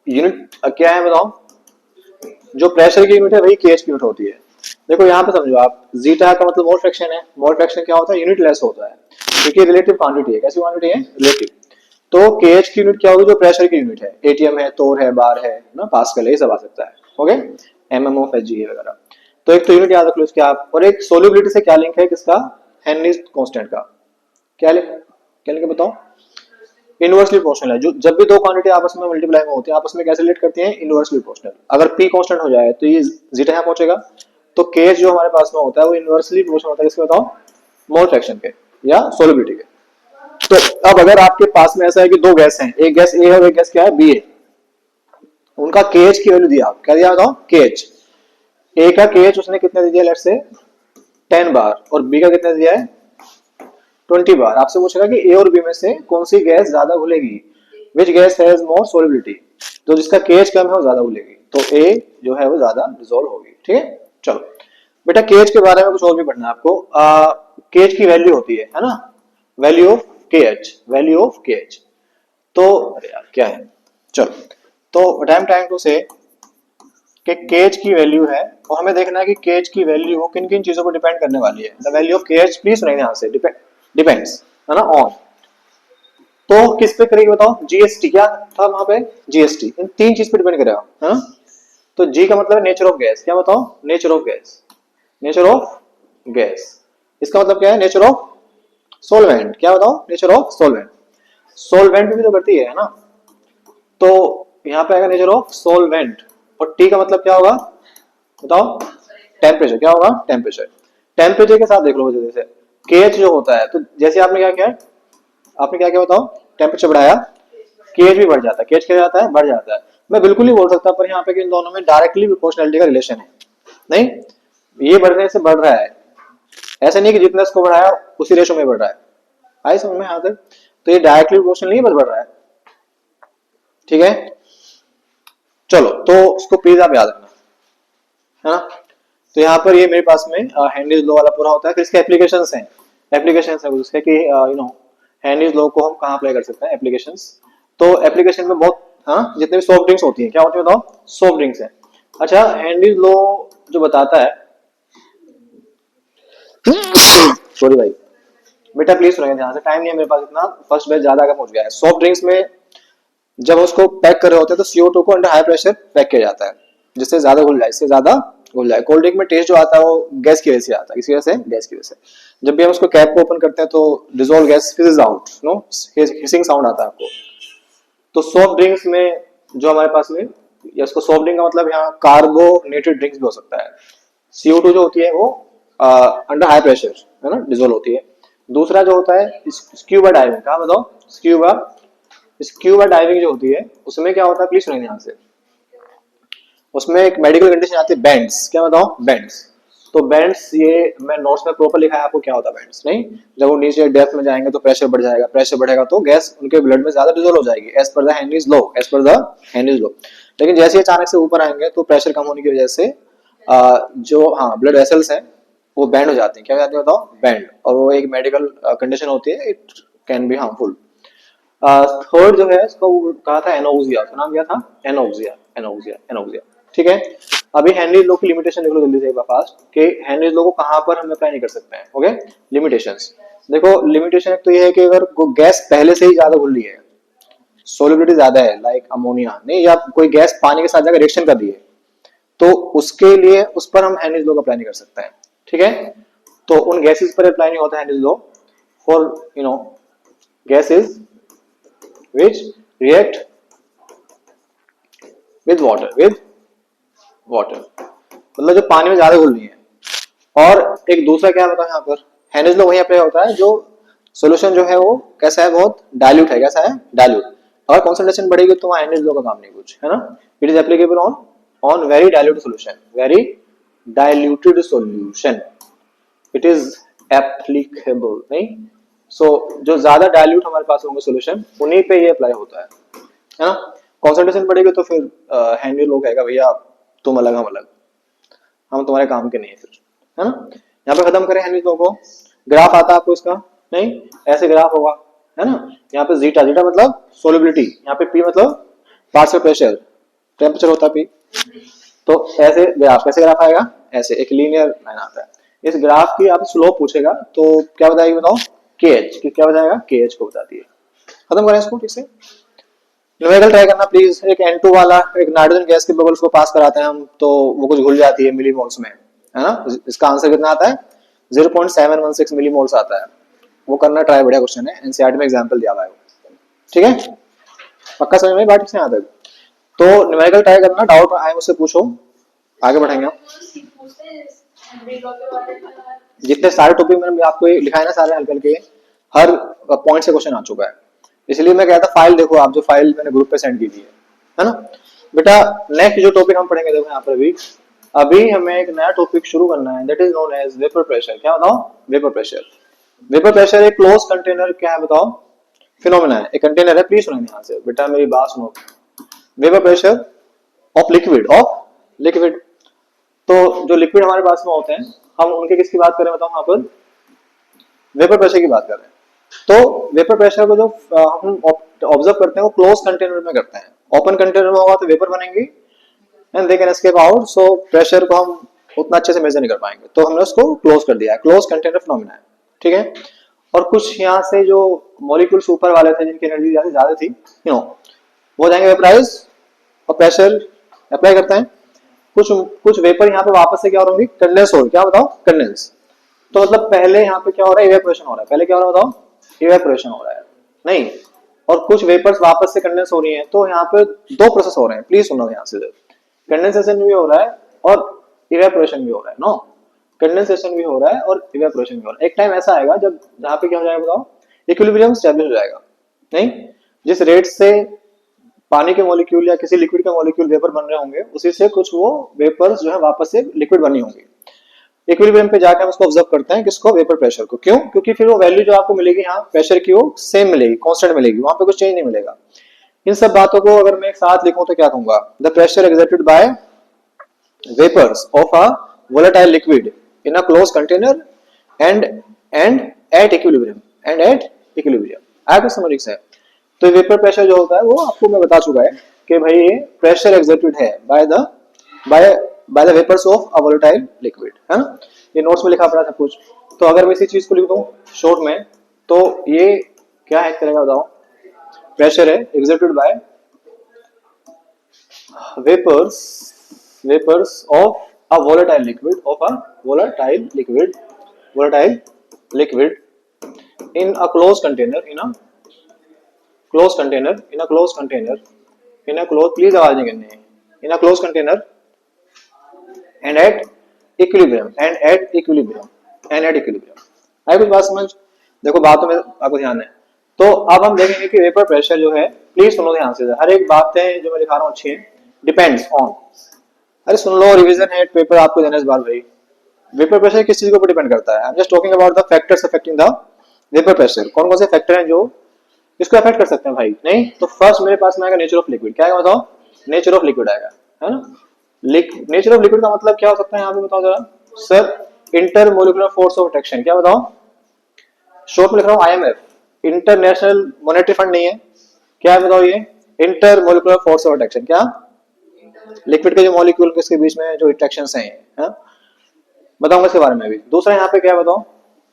यूनिट क्या है बताओ, जो प्रेशर की यूनिट है वही केएच की यूनिट होती है। देखो यहाँ पे समझो आप, जीटा का मतलब मोल फ्रैक्शन है। मोल फ्रैक्शन क्या होता है, यूनिट लेस होता है, क्योंकि रिलेटिव क्वांटिटी है। कैसी क्वांटिटी है, रिलेटिव। तो केएच की यूनिट क्या होगी, जो प्रेशर की यूनिट है, एटीएम है, तोर है, बार है ना, पास्कल है, ये सब आ सकता है। ओके, एमएम ऑफ एचजी वगैरह। तो एक तो यूनिट याद रख लो इसके आप, और एक सोल्यूबिलिटी से क्या लिंक है किसका, हेनरीज कांस्टेंट का। क्या लिंक, क्या लिंक है बताओ, इनवर्सली प्रोपोर्शनल है। जो जब भी दो क्वांटिटी आपस में मल्टीप्लाई में होती है, आपस में कैसे रिलेट करती हैं, इनवर्सली प्रोपोर्शनल। अगर पी कांस्टेंट हो जाए तो ये जीटा यहाँ पहुंचेगा, तो के जो हमारे पास में होता है वो इनवर्सली प्रोपोर्शनल होता है किसके बताओ, मोल फ्रैक्शन के या सोलिबिलिटी के। तो अब अगर आपके पास में ऐसा है कि दो गैस हैं, एक गैस ए है और एक गैस क्या है, बी है, उनका केएच की वैल्यू दिया, क्या दिया बताओ, केएच। ए का केएच उसने कितना दे दिया, लेट्स से 10 बार, और बी का कितना दिया है 20 बार। आपसे पूछेगा कि ए और बी में से कौन सी गैस ज्यादा घुलेगी, which gas has more solubility, तो जिसका केएच कम है वो ज्यादा घुलेगी, तो ए जो है वो ज्यादा डिसॉल्व होगी। ठीक है, चलो बेटा केएच के बारे में कुछ और भी पढ़ना है आपको। केएच की वैल्यू होती है ना, value of KH, value of KH. तो अरे यार क्या है, चलो, तो टाइम टू से कि केएच की वैल्यू है, और हमें देखना है कि केएच की वैल्यू किन किन चीजों पर डिपेंड करने वाली है। The value of KH, please सुनिए ध्यान से, डिपेंड्स है ना ऑन, तो किस पे करेगी बताओ, जीएसटी क्या था वहां पे, जीएसटी, इन तीन चीज पे डिपेंड करेगा है ना। तो जी का मतलब है नेचर ऑफ गैस, क्या बताओ, nature of gas, nature of gas. इसका मतलब क्या है, नेचर ऑफ सोलवेंट, क्या बताओ, नेचर ऑफ सोलवेंट। सोलवेंट भी तो करती है ना, तो यहाँ पे आएगा नेचर ऑफ सोलवेंट। और टी का मतलब क्या होगा बताओ, टेम्परेचर, क्या होगा, टेम्परेचर। टेम्परेचर के साथ देख लो, जैसे केएच जो होता है, तो जैसे आपने क्या किया, आपने क्या किया बताओ, टेम्परेचर बढ़ाया, केएच भी बढ़ जाता है, केएच क्या जाता है, बढ़ जाता है। मैं बिल्कुल नहीं बोल सकता पर यहाँ पे कि इन दोनों में डायरेक्टली प्रोपोर्शनलिटी का रिलेशन है, नहीं, ये बढ़ने से बढ़ रहा है, ऐसा नहीं कि जितना इसको बढ़ाया उसी रेशो में बढ़ रहा है। आई समझ में यहाँ तक, तो ये डायरेक्टली प्रोपोर्शनल नहीं, बस बढ़ रहा है। ठीक है, चलो तो उसको प्लीज आप याद रखना है ना। तो यहाँ पर ये मेरे पास में हेनरीज लॉ वाला पूरा होता है। फिर इसके एप्लीकेशंस हैं, एप्लीकेशंस है उसके कि हेनरीज लॉ को हम कहाँ अप्लाई कर सकते हैं, एप्लीकेशंस। तो एप्लीकेशन में बहुत, हाँ, जितने भी सॉफ्ट ड्रिंक्स होती हैं, क्या होती है बताओ, सॉफ्ट ड्रिंक्स है। अच्छा, हेनरीज लॉ जो बताता है, सॉरी भाई बेटा प्लीज सुनिए ध्यान से, टाइम नहीं है मेरे पास इतना, फर्स्ट बैच ज्यादा आगे पहुंच गया है। सॉफ्ट ड्रिंक्स में जब उसको पैक कर रहे होते हैं तो CO2 को अंडर हाई प्रेशर पैक किया जाता है, जिससे ज्यादा घुल जाए, इससे ज्यादा घुल जाए। कोल्ड ड्रिंक में टेस्ट जो आता है वो गैस की वजह से आता है, किसी वजह से, गैस की वजह से। जब भी हम उसको कैप को ओपन करते हैं तो dissolved gas fizzes out, no, hissing sound आता है आपको। तो सॉफ्ट ड्रिंक्स में जो हमारे पास में, या इसको सॉफ्ट ड्रिंक का मतलब यहाँ कार्बोनेटेड ड्रिंक्स भी हो सकता है। CO2 जो होती है वो अंडर हाई प्रेशर है ना डिजोल्व होती है। दूसरा जो होता है स्क्यूबा डाइविंग, कहा बताओ, स्क्यूबा, स्क्यूबा डाइविंग जो होती है उसमें क्या होता है, प्लीज सुनिए ध्यान से, उसमें एक मेडिकल कंडीशन आती है बेंड्स, क्या बताओ, बेंड्स। तो बेंड्स, ये मैं नोट्स में प्रॉपर लिखा है आपको क्या होता है बेंड्स, नहीं, जब वो नीचे डेप्थ में जाएंगे तो प्रेशर बढ़ जाएगा, प्रेशर बढ़ेगा तो गैस उनके ब्लड में ज्यादा डिजोल्व हो जाएगी, as per the Henry's law, as per the Henry's law. लेकिन जैसे अचानक से ऊपर आएंगे तो प्रेशर कम होने की वजह से जो, हाँ, ब्लड वेसल्स हैं वो बैंड हो जाते हैं, क्या हो जाते हैं बताओ, बैंड, और वो एक मेडिकल कंडीशन होती है, it can be harmful. Third जो है इसको कहा था एनोक्सिया, उसका नाम क्या था, एनोक्सिया, एनोक्सिया, एनोक्सिया। ठीक है, अभी हेनरीज लॉ की लिमिटेशन देख लो जल्दी से एक बार फास्ट, कि हेनरीज लॉ को कहां पर हम अप्लाई नहीं कर सकते हैं। ओके, लिमिटेशंस देखो, लिमिटेशन एक तो ये है कि अगर गैस पहले से ही ज्यादा घुल रही है, सोलिबिलिटी ज्यादा है, लाइक अमोनिया, नहीं, या कोई गैस पानी के साथ जाकर रिएक्शन कर रही है, तो उसके लिए उस पर हम हेनरीज लॉ अप्लाई नहीं कर सकते हैं। ठीक है, तो उन गैसेस पर अप्लाई नहीं होता है law for gases which react with water मतलब जो पानी में ज्यादा घुल रही है। और एक दूसरा क्या बताओ यहाँ पर हेनरीज लॉ वही अप्लाई होता है जो सोल्यूशन जो है वो कैसा है, बहुत डाइल्यूट है। कैसा है? डाइल्यूट। अगर कॉन्सेंट्रेशन बढ़ेगी तो वहां हेनरीज लॉ का काम नहीं कुछ, है ना। It is applicable on very diluted solution, very diluted solution it is applicable, नहीं। सो जो ज्यादा डाइल्यूट हमारे पास होंगे सॉल्यूशन उन्हीं पे ये अप्लाई होता है ना। कॉन्सेंट्रेशन बढ़ेगी तो फिर हेनरी लॉ कहेगा भैया तुम अलग हम अलग, हम तुम्हारे काम के नहीं है फिर, है ना। यहाँ पे खत्म करें हेनरी लॉ को। ग्राफ आता है आपको इसका? नहीं, ऐसे ग्राफ होगा, है ना। यहाँ पे जीटा, जीटा मतलब सोलिबिलिटी, यहाँ पे पी मतलब पार्शियल प्रेशर, टेम्परेचर होता है पी। तो ऐसे ग्राफ, कैसे ग्राफ आएगा? ऐसे एक लीनियर लाइन आता है। इस ग्राफ की आप स्लोप पूछेगा तो क्या बताएगी बताओ? के एच की, क्या बताएगा? के एच को बताती है। खत्म करें इसको ठीक से। न्यूमेरिकल ट्राई करना प्लीज। एक N2 वाला एक नाइट्रोजन गैस के बबल्स को पास कराते हैं हम तो वो कुछ घुल जाती है मिलीमोल्स में, है ना। इसका आंसर कितना आता है? 0.716 मिलीमोल्स आता है। वो करना ट्राई, बढ़िया क्वेश्चन है, एनसीईआरटी में एग्जांपल दिया हुआ है। ठीक है, पक्का समझ में बात ठीक से यहाँ तक। तो न्यूमेरिकल ट्राई करना, डाउट आए मुझसे पूछो, आगे बढ़ेंगे हम। जितने सारे टॉपिक मैंने आपको लिखा है ना, सारे हल्के हल्के हर पॉइंट से क्वेश्चन आ चुका है। इसलिए मैं कहता फाइल देखो आप, जो फाइल मैंने ग्रुप पे सेंड की थी, है ना बेटा। नेक्स्ट जो टॉपिक हम पढ़ेंगे देखो यहाँ पर अभी हमें एक नया टॉपिक शुरू करना है, that is known as vapour pressure. क्या बताओ? Vapour pressure. वेपर प्रेशर एक क्लोज कंटेनर क्या है बताओ? फिनोमेना है, एक कंटेनर है। प्लीज सुनो ध्यान से बेटा, मेरी बात सुनो। Vapour pressure of liquid. तो जो लिक्विड हमारे पास में होते हैं हम उनके किसकी बात करें बताओ? यहाँ पर वेपर प्रेशर की बात कर रहे हैं। तो वेपर प्रेशर को जो हम ऑब्जर्व करते हैं वो क्लोज कंटेनर में करते हैं। ओपन कंटेनर में होगा तो वेपर बनेंगे and they can escape out, so pressure को हम उतना अच्छे से मेजर नहीं कर पाएंगे, तो हमने उसको क्लोज कर दिया है। क्लोज कंटेनर फिनोमेना है, ठीक है। और कुछ यहाँ से जो मॉलिक्यूल्स ऊपर वाले थे जिनकी एनर्जी ज्यादा थी, वो जाएंगे वेपराइज और प्रेशर अप्लाई करते हैं। कुछ वेपर यहाँ पे वापस से क्या हो रही, कंडेंस हो रही। क्या बताओ? कंडेंस। तो मतलब पहले यहाँ पे क्या हो रहा है? इवेपोरेशन हो रहा है। पहले क्या हो रहा है बताओ? इवेपोरेशन हो रहा है, नहीं। और कुछ वेपर्स वापस से कंडेंस हो रही हैं, तो यहाँ पे दो प्रोसेस हो रहे हैं। प्लीज सुनो यहाँ से, कंडेंसेशन भी हो रहा है और इवेपोरेशन भी हो रहा है। नो, कंडेंसेशन भी हो रहा है और इवेपोरेशन भी हो रहा है। एक टाइम ऐसा आएगा जब जहाँ पे क्या हो जाएगा बताओ? इक्विलिब्रियम स्टेबलिश हो जाएगा, नहीं। जिस रेट से पानी के मॉलिक्यूल या किसी लिक्विड का मॉलिक्यूल वेपर बन रहे होंगे, उसी से कुछ वो वेपर्स जो है वापस से लिक्विड बनी होंगी। इक्विलिब्रियम पे जाकर हम उसको ऑब्जर्व करते हैं, किसको? वेपर प्रेशर को। क्यों? क्योंकि फिर वो वैल्यू जो आपको मिलेगी यहाँ प्रेशर की वो सेम मिलेगी, कांस्टेंट मिलेगी, वहां पे कुछ चेंज नहीं मिलेगा। इन सब बातों को अगर मैं एक साथ लिखूं तो क्या कहूंगा? The pressure exerted by vapours of a volatile liquid in a closed container and at equilibrium आया कुछ समझ से? तो वेपर प्रेशर जो होता है वो आपको मैं बता चुका है कि भाई ये प्रेशर एक्सर्टेड है by the vapours of a volatile liquid, है ना। ये नोट्स में लिखा पड़ा था कुछ। तो अगर मैं इसी चीज को लिख दूं शॉर्ट में तो ये क्या है करेगा बताओ? प्रेशर है exerted by vapours of a volatile liquid in a closed container please आवाज नहीं करनी है, in a closed container and at equilibrium आई कुछ बात समझ? देखो बातों में आपको ध्यान है। तो अब हम देखेंगे कि वेपर प्रेशर जो है, प्लीज सुनो ध्यान से, हर एक बातें जो मैं दिखा रहा हूँ अच्छी है। डिपेंड्स ऑन, अरे सुन लो, रिवीजन है, पेपर आपको देना इस बार भाई। वेपर प्रेशर किस चीज के ऊपर डिपेंड करता है? I am just talking about the factors affecting the vapour pressure. कौन कौन से फैक्टर हैं जो इसको अफेक्ट कर सकते हैं भाई? नहीं तो फर्स्ट मेरे पास में आएगा नेचर ऑफ लिक्विड। क्या आएगा बताओ? नेचर ऑफ लिक्विड आएगा, है ना। नेचर ऑफ लिक्विड का मतलब क्या हो सकता है यहाँ पे बताओ जरा sir? Intermolecular force of attraction. क्या बताओ? शॉर्ट में लिख रहा हूँ IMF, इंटरनेशनल मॉनेटरी फंड नहीं है। क्या है बताओ? ये इंटरमोलिकुलर फोर्स ऑफ अट्रैक्शन। क्या? लिक्विड के जो मॉलिक्यूल के इसके बीच में जो इंटरेक्शंस हैं, है? बताऊंगा इसके बारे में भी। दूसरा यहाँ पे क्या बताओ?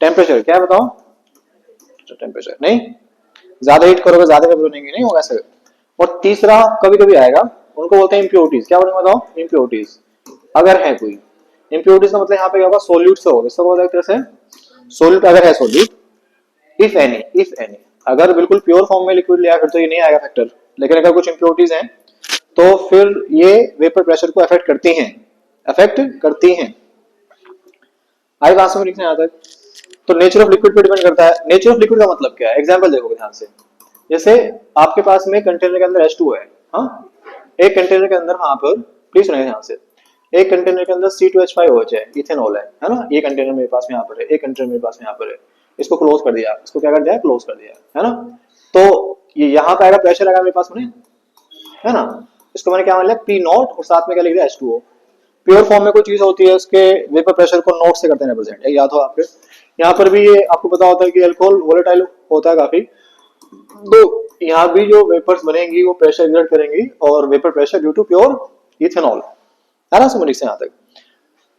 टेम्परेचर। क्या बताओ? टेम्परेचर नहीं, ज्यादा हीट करोगे ज्यादा वेपर बनेंगे, नहीं होगा ऐसे। और तीसरा कभी कभी आएगा, उनको बोलते हैं इम्प्योरिटीज। क्या बोलेंगे बताओ? इम्प्योरिटीज। अगर है कोई इम्प्योरिटीज का मतलब यहाँ पे क्या होगा? सोल्यूट से होगा, इसको बोलते हैं एक तरह से सोल्यूट अगर है सोल्यूट, इफ एनी, अगर बिल्कुल प्योर फॉर्म में लिक्विड लिया फिर तो ये नहीं आएगा फैक्टर, लेकिन अगर कुछ इंप्योरिटीज हैं तो फिर ये वेपर प्रेशर को अफेक्ट करती हैं। आई बात समझ नहीं आता। तो नेचर ऑफ लिक्विड पे डिपेंड करता है। नेचर ऑफ लिक्विड का मतलब क्या है, एग्जांपल देखोगे ध्यान से। जैसे आपके पास में कंटेनर के अंदर H2 है, हाँ, एक कंटेनर के अंदर, हाँ पर प्लीज सुनिए ध्यान से, एक कंटेनर के अंदर C2H5OH है, इथेनॉल है ना। ये कंटेनर मेरे पास में यहाँ पर है, एक कंटेनर मेरे पास में यहाँ पर है, इसको क्लोज कर दिया, इसको क्या कर दिया, क्लोज कर दिया, है ना। तो ये यहाँ पे आएगा, प्रेशर आएगा मेरे पास में, है ना। इसको मैंने क्या मान लिया, P नॉट, और साथ में क्या लिख दिया, H2O। प्योर फॉर्म में कोई चीज होती है उसके वेपर प्रेशर को नोट से करते हैं रिप्रेजेंट, याद हो आपके। यहाँ पर भी ये आपको पता होता है कि अल्कोहल वोलेटाइल होता है काफी, तो यहाँ भी जो वेपर्स बनेंगी वो प्रेशर एक्सर्ट करेंगी, और vapour pressure due to pure ethanol, है ना, समझ से यहाँ तक।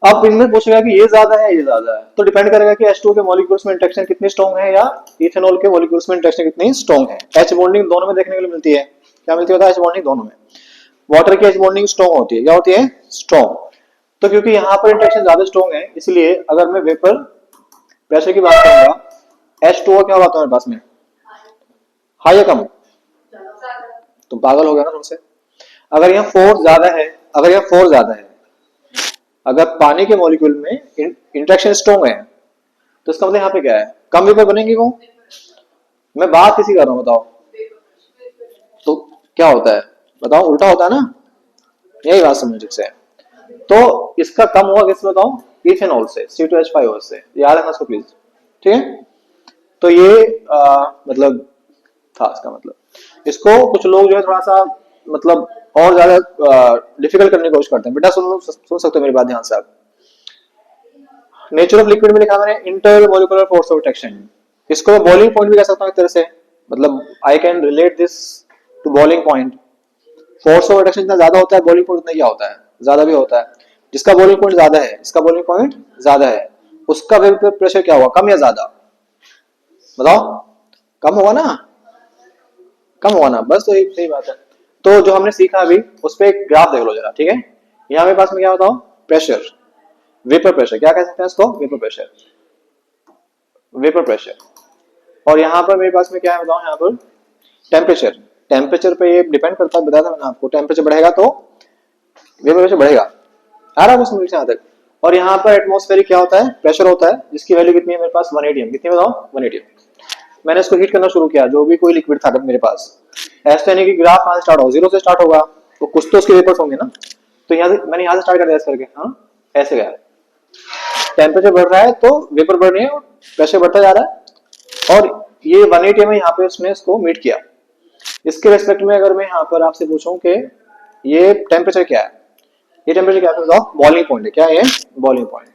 अब इनमें पूछेगा कि ये ज्यादा है, ये ज्यादा है, तो डिपेंड करेगा कि H2O के मॉलिक्यूल्स में इंटरेक्शन कितनी स्ट्रॉन्ग है, या इथेनॉल के मॉलिक्यूल्स में इंटरेक्शन कितनी स्ट्रॉन्ग है। H बॉन्डिंग दोनों में देखने के लिए मिलती है, क्या मिलती है, H बॉन्डिंग दोनों में। वाटर की H बॉन्डिंग स्ट्रॉन्ग होती है, क्या होती है, स्ट्रॉन्ग। तो क्योंकि यहाँ पर इंटरेक्शन ज्यादा स्ट्रॉन्ग है, इसलिए अगर मैं वेपर प्रेशर की बात करूंगा, H2O क्या होता है मेरे पास में, हाई या कम, तुम पागल हो गया ना तुमसे। अगर यहाँ फोर्स ज्यादा है, अगर पानी के मॉलिक्यूल में इंटरेक्शन स्ट्रॉन्ग है, तो इसका मतलब यहाँ पे क्या है, कम वेपर बनेंगी वो। मैं बात किसी कर रहा हूँ, बताओ तो क्या होता है, बताओ, उल्टा होता है ना, यही बात समझ से। तो इसका कम हुआ किससे, बताओ, इथेनॉल से, C2H5OH से, याद रखना इसको प्लीज, ठीक है। तो ये मतलब था इसका मतलब। इसको कुछ लोग जो है थोड़ा सा मतलब और ज्यादा डिफिकल्ट करने की कोशिश करते हैं। बेटा सुन सकते हो मेरी बात ध्यान से आप। नेचर ऑफ लिक्विड में लिखा मैंने inter molecular force of attraction, इसको मैं बॉइलिंग पॉइंट भी कह सकता हूँ एक तरह से, मतलब I can relate this to boiling point. Force of attraction जितना ज्यादा होता है, बॉइलिंग पॉइंट उतना क्या होता है, ज्यादा भी होता है। जिसका बॉइलिंग पॉइंट ज्यादा है, इसका बॉइलिंग पॉइंट ज्यादा है, उसका वेपर प्रेशर क्या होगा, कम या ज्यादा, बताओ, कम होगा ना, कम होगा ना, बस तो सही बात है। तो जो हमने सीखा अभी उस पर एक ग्राफ देख लो जरा, ठीक है। यहाँ मेरे पास में क्या बताओ, प्रेशर, वेपर प्रेशर, क्या कह सकते हैं इसको, वेपर प्रेशर, और यहाँ पर मेरे पास में क्या है बताओ, यहाँ पर टेम्परेचर, टेम्परेचर पे ये डिपेंड करता है, बताया था मैंने आपको, टेम्परेचर बढ़ेगा तो वेपर प्रेशर बढ़ेगा, आ रहा है समझ से यहाँ तक। और यहाँ पर एटमॉस्फेरिक क्या होता है, प्रेशर होता है, जिसकी वैल्यू कितनी है मेरे पास, 1 atm, कितनी बताओ, 1 atm। मैंने इसको हीट करना शुरू किया, जो भी कोई लिक्विड था मेरे पास, ऐसा नहीं कि ग्राफ कहाँ से स्टार्ट हो, 0 से स्टार्ट होगा, तो कुछ तो उसके वेपर्स होंगे ना। तो यहाँ से मैंने यहाँ से स्टार्ट कर दिया ऐसे करके, हाँ ऐसे गया, टेम्परेचर बढ़ रहा है तो वेपर बढ़ रही है, प्रेशर बढ़ता जा रहा है, और ये 1 atm है, यहाँ पे उसने इसको मीट किया। इसके रेस्पेक्ट में अगर मैं यहाँ पर आपसे पूछूं कि ये टेम्परेचर क्या है, ये टेम्परेचर क्या है, बॉइलिंग पॉइंट है, क्या है, बॉइलिंग पॉइंट।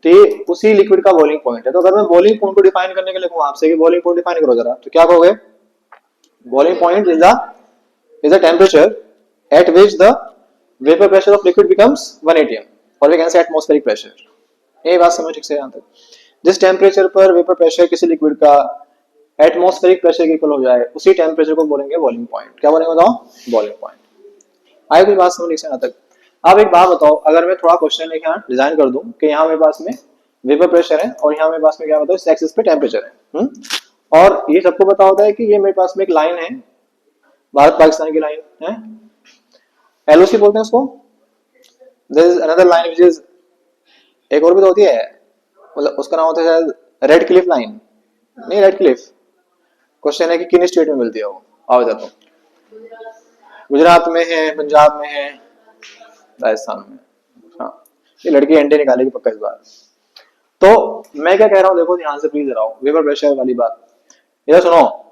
तो ये उसी लिक्विड का बॉइलिंग पॉइंट है। तो अगर मैं बॉइलिंग पॉइंट को डिफाइन करने के लिए कहूं आपसे कि बॉइलिंग पॉइंट डिफाइन करो जरा, तो क्या कहोगे, boiling point is the temperature at which the vapour pressure of liquid becomes 1 atm, और we can say atmospheric pressure. ये बात समझ ठीक से यहाँ तक। जिस टेम्परेचर पर वेपर प्रेशर किसी लिक्विड का एटमॉस्फेरिक प्रेशर के इक्वल हो जाए, उसी टेम्परेचर को बोलेंगे बॉइलिंग पॉइंट। क्या बोलेंगे बताओ, बॉइलिंग पॉइंट। आई कोई बात समझ यहाँ तक। अब एक बात बताओ, अगर मैं थोड़ा क्वेश्चन लेके यहाँ डिजाइन कर दूं कि यहाँ मेरे पास में वेपर प्रेशर है और यहाँ मेरे पास में क्या बताओ, इस एक्सिस पे टेम्परेचर है, और ये सबको पता होता है कि ये मेरे पास में एक लाइन है, भारत पाकिस्तान की लाइन है, एलओसी बोलते हैं उसको। There is another line which is, एक और भी तो होती है, मतलब उसका नाम होता है रेड क्लिफ लाइन, नहीं रेड क्लिफ। क्वेश्चन है कि किन स्टेट में मिलती है वो, आओ इधर तो, गुजरात में है, पंजाब में है, राजस्थान में, हाँ ये लड़की एंटी निकालेगी पक्का इस बार। तो मैं क्या कह रहा हूँ, देखो ध्यान से प्लीज रहो, वेपर प्रेशर वाली बात इधर सुनो।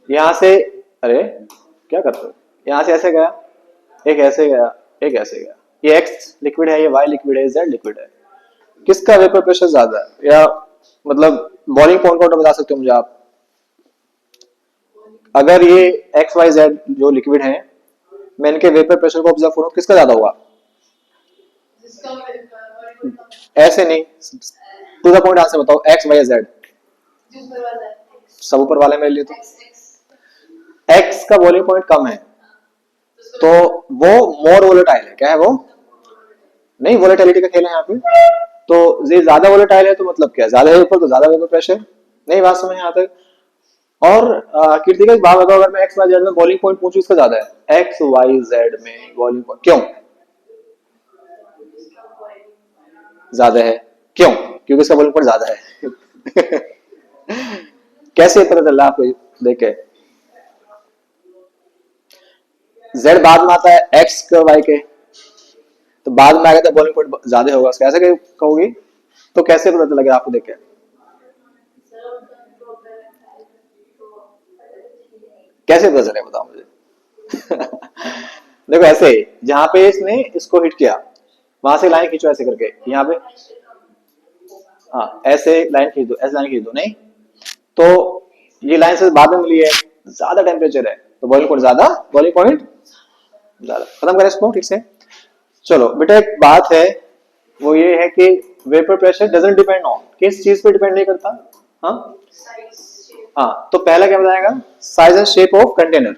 यहाँ से, अरे क्या करते हो, यहाँ से ऐसे गया, एक ऐसे गया, एक ऐसे गया, ये एक्स लिक्विड है, ये वाई लिक्विड है, जेड लिक्विड है, किसका वेपर प्रेशर ज्यादा है, या मतलब बॉइलिंग पॉइंट को बता सकते हो मुझे आप। अगर ये एक्स वाई जेड जो लिक्विड है, मैं इनके वेपर प्रेशर को ऑब्जर्व करूं, किसका ज्यादा होगा, ऐसे नहीं, टू द पॉइंट आंसर बताओ, एक्स वाई जेड, सब ऊपर वाले मेरे लिए। तो एक्स का बॉइलिंग पॉइंट कम है, तो वो मोर वोलेटाइल है, क्या है वो, नहीं वोलेटिलिटी का खेल है यहाँ पे, तो ये ज्यादा वोलेटाइल है तो मतलब क्या, ज्यादा है ऊपर तो ज्यादा वेपर प्रेशर। नहीं बात समझ यहाँ तक। और कीर्ति का एक बात बताओ, अगर मैं एक्स वाई जेड में बॉइलिंग पॉइंट पूछूं इसका ज्यादा है, एक्स वाई जेड में बॉइलिंग पॉइंट क्यों ज्यादा है, क्यों? क्योंकि इसका बॉइलिंग पॉइंट ज्यादा है। कैसे पता चल रहा है आपको देख के? जेड बाद में आता है एक्स का वाई के, तो बाद में आएगा तो बॉइलिंग पॉइंट ज्यादा होगा उसका, ऐसे कहोगी? तो कैसे पता चलेगा आपको देख के? कैसे पता चलेगा बताओ मुझे? देखो ऐसे, जहां पे इसने इसको हिट किया वहां से लाइन खींचो ऐसे करके, यहाँ पे हाँ ऐसे लाइन खींच दो, ऐसे लाइन खींच दो, नहीं तो ये लाइन से बाद में मिली है, ज्यादा टेम्परेचर है तो बॉइलिंग पॉइंट ज्यादा, बॉइलिंग पॉइंट ज्यादा। खत्म करें इसको ठीक से। चलो बेटा एक बात है, वो ये है कि vapour pressure doesn't depend on, किस चीज पे डिपेंड नहीं करता? हाँ हाँ, तो पहला क्या बताएगा? Size and shape of container,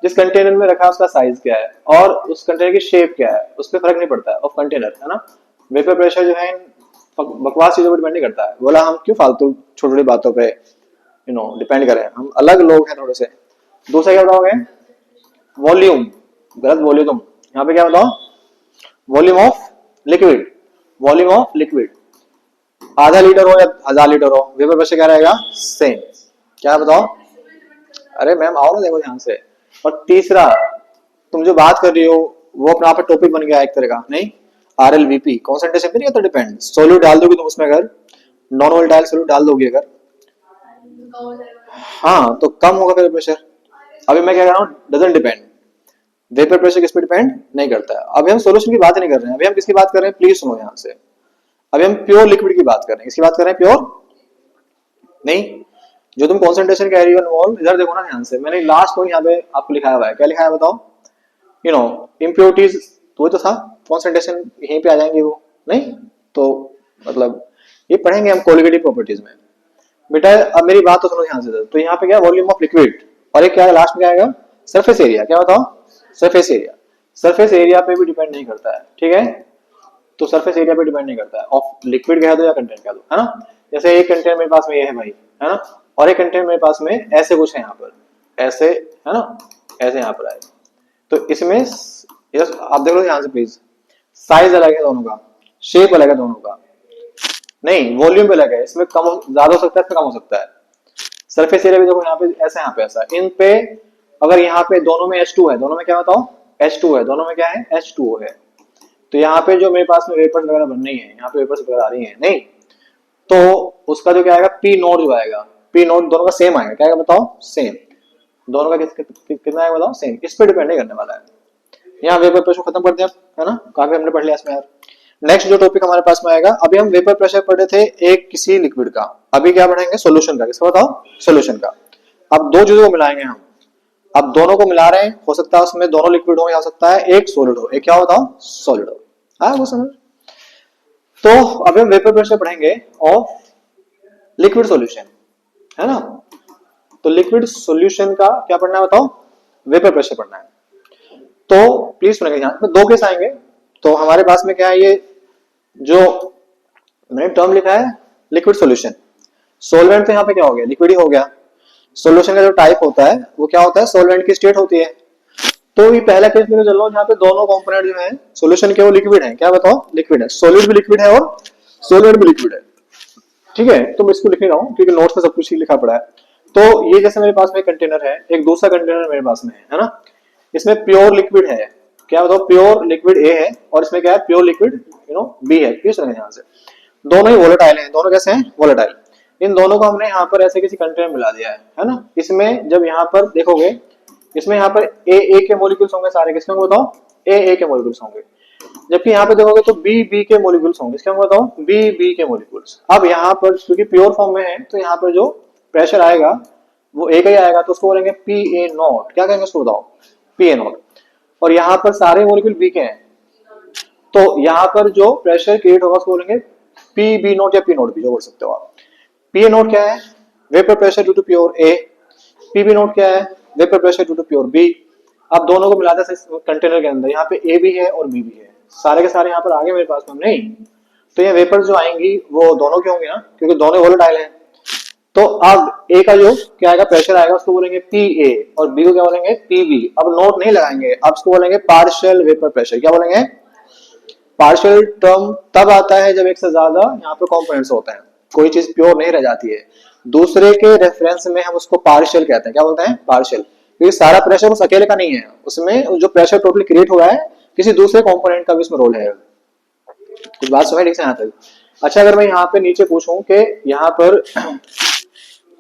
जिस कंटेनर में रखा है उसका साइज क्या है और उस कंटेनर की शेप क्या है, उस पर फर्क नहीं पड़ता है ऑफ कंटेनर, है ना। वेपर प्रेशर जो है बकवास चीजों पर डिपेंड नहीं करता है। बोला हम क्यों फालतू छोटी छोटी बातों पे डिपेंड करें, हम अलग लोग हैं थोड़े से। दूसरा क्या बताओगे? वॉल्यूम, गलत बोलियो तुम। यहाँ पे क्या बताओ? Volume of liquid, volume of liquid आधा लीटर हो या 1000 लीटर हो, वेपर प्रेशर क्या रहेगा? सेम। क्या बताओ? अरे मैम आओ ना, देखो ध्यान से। और तीसरा, तुम जो बात कर रही हो वो अपना आप टॉपिक बन गया एक तरह का, नहीं RLVP कॉन्सेंट्रेशन पे नहीं होता डिपेंड, सोल्यूट डाल दोगे तुम उसमें, अगर नॉन वोलेटाइल सोल्यूट डाल दोगे अगर, हाँ तो कम होगा वेपर प्रेशर। अभी मैं क्या कह रहा हूँ, डजंट डिपेंड, वेपर प्रेशर किस पे डिपेंड नहीं करता है। अभी हम सोल्यूशन की बात नहीं कर रहे हैं, अभी हम किसकी बात कर रहे हैं, प्लीज सुनो ध्यान से। अभी हम प्योर लिक्विड की बात कर रहे हैं, किसकी बात कर रहे हैं? प्योर नहीं, जो तुम कॉन्सेंट्रेशन कह रही हो इन्वॉल्व, इधर देखो ना ध्यान से, मैंने लास्ट पॉइंट यहाँ पे आपको लिखाया हुआ है, क्या लिखा है बताओ? इम्प्योरिटीज, तो था कॉन्सेंट्रेशन यहीं पे आ जाएंगे वो, नहीं तो मतलब ये पढ़ेंगे हम कोलिगेटिव प्रॉपर्टीज में। बेटा अब मेरी बात तो सुनो ध्यान से, तो यहाँ पे क्या वॉल्यूम ऑफ लिक्विड, और एक क्या है लास्ट में क्या आएगा? Surface area. क्या बताओ? Surface area. सरफेस एरिया पे भी डिपेंड नहीं करता है, ठीक है। तो सरफेस एरिया पे डिपेंड नहीं करता है, ऑफ लिक्विड कह दो या कंटेंट कह दो, है ना। जैसे एक कंटेनर मेरे पास में ये है भाई, है ना, और एक कंटेनर मेरे पास में ऐसे कुछ है यहाँ पर, ऐसे, है ना, ऐसे यहाँ पर आए, तो इसमें आप देख लो ध्यान से प्लीज, साइज अलग है दोनों का, शेप अलग है दोनों का, नहीं वॉल्यूम भी अलग है, इसमें कम ज्यादा हो सकता है, इसमें कम हो सकता है। सरफेस एरिया भी देखो यहाँ पे ऐसा, यहाँ पे ऐसा, इन पे अगर यहाँ पे दोनों में H2 है, दोनों में क्या बताओ? H2 है, दोनों में क्या है? H2O है। तो यहाँ पे जो मेरे पास में वेपर्स वगैरह बन रही है, यहाँ पे वेपर्स वगैरह आ रही है, नहीं तो उसका जो क्या आएगा, पी नोट जो आएगा, पी नोट दोनों का सेम आएगा। क्या आएगा बताओ? सेम। दोनों का कितना आएगा बताओ? सेम। इस पर डिपेंड नहीं करने वाला है। यहाँ वेपर प्रेशर खत्म कर दिया, है ना, काफी हमने पढ़ लिया इसमें यार। नेक्स्ट जो टॉपिक हमारे पास में आएगा, अभी हम वेपर प्रेशर पढ़े थे एक किसी लिक्विड का, अभी क्या पढ़ेंगे? सोल्यूशन का। किसका बताओ? सोल्यूशन का। अब दो चीजों को मिलाएंगे हम, अब दोनों को मिला रहे हैं, हो सकता है उसमें दोनों लिक्विड हो या हो सकता है एक सॉलिड हो, एक क्या हो बताओ? सॉलिड हो। हाँ वो समझ। तो अभी हम वेपर प्रेशर पढ़ेंगे ऑफ लिक्विड सॉल्यूशन, है ना। तो लिक्विड सॉल्यूशन का क्या पढ़ना है बताओ? वेपर प्रेशर पढ़ना है। तो प्लीज सुनेंगे, यहाँ पे दो केस आएंगे। तो हमारे पास में क्या है, ये जो मैंने टर्म लिखा है लिक्विड सॉल्यूशन, सॉल्वेंट तो यहाँ पे क्या हो गया? लिक्विड ही हो गया। सॉल्यूशन का जो टाइप होता है वो क्या होता है? सॉल्वेंट की स्टेट होती है। तो ये पहला केस लेके चल रहा हूँ जहाँ पे दोनों कंपोनेंट जो है सॉल्यूशन के वो लिक्विड है। क्या बताओ? लिक्विड है। सॉलिड भी लिक्विड है और सॉल्वेंट भी लिक्विड है, ठीक है। तो मैं इसको लिख रहा हूँ क्योंकि नोट्स में सब कुछ ही लिखा पड़ा है। तो ये जैसे मेरे पास में एक कंटेनर है, एक दूसरा कंटेनर मेरे पास में है ना, इसमें प्योर लिक्विड है। क्या बताओ? प्योर लिक्विड ए है और इसमें क्या है? प्योर लिक्विड बी है। प्लीज सुनिए ध्यान से, दोनों ही वोलेटाइल हैं। दोनों कैसे हैं? वोलेटाइल। इन दोनों को हमने यहाँ पर ऐसे किसी कंटेनर में मिला दिया है ना। इसमें जब यहाँ पर देखोगे, इसमें यहाँ पर ए के मॉलिक्यूल्स होंगे सारे, किसके होंगे बताओ? ए के मॉलिक्यूल्स होंगे। जबकि यहाँ पे देखोगे तो बी के मॉलिक्यूल्स होंगे, इसके होंगे बताओ? बी के मॉलिक्यूल्स। अब यहाँ पर क्योंकि प्योर फॉर्म में है तो यहाँ पर जो प्रेशर आएगा वो ए का ही आएगा, तो उसको बोलेंगे पी ए नॉट। क्या कहेंगे उसको बताओ? P A naught. और यहाँ पर सारे मॉलिक्यूल बी के हैं, तो यहाँ पर जो प्रेशर क्रिएट होगा उसको बोलेंगे पी बी नॉट या पी नॉट भी, जो बोल सकते हो आप। पी ए नॉट क्या है? Vapour pressure due to pure A. P B naught क्या है? Vapour pressure due to pure B. अब दोनों को मिलाते हैं कंटेनर के अंदर, यहाँ पे ए भी है और बी भी है, सारे के सारे यहाँ पर आगे मेरे पास में नहीं। तो ये वेपर जो आएंगी वो दोनों की होंगी ना, क्योंकि दोनों वोलेटाइल हैं। तो अब ए का जो क्या आएगा, प्रेशर आएगा, उसको बोलेंगे पी ए, और बी को क्या बोलेंगे, पी बी। अब नोट नहीं लगाएंगे, अब इसको बोलेंगे पार्शियल वेपर प्रेशर। क्या बोलेंगे, पार्शियल टर्म तब आता है जब एक से ज्यादा यहाँ पे कंपोनेंट्स होते हैं, कोई चीज प्योर नहीं रह जाती है। दूसरे के रेफरेंस में हम उसको पार्शियल कहते हैं। क्या बोलते हैं, पार्शियल, क्योंकि सारा प्रेशर उस अकेले का नहीं है, उसमें जो प्रेशर टोटली क्रिएट हुआ है किसी दूसरे कंपोनेंट का भी उसमें रोल है। कुछ बात समझ ठीक से यहाँ तक। अच्छा, अगर मैं यहाँ पे नीचे पूछूं कि यहाँ पर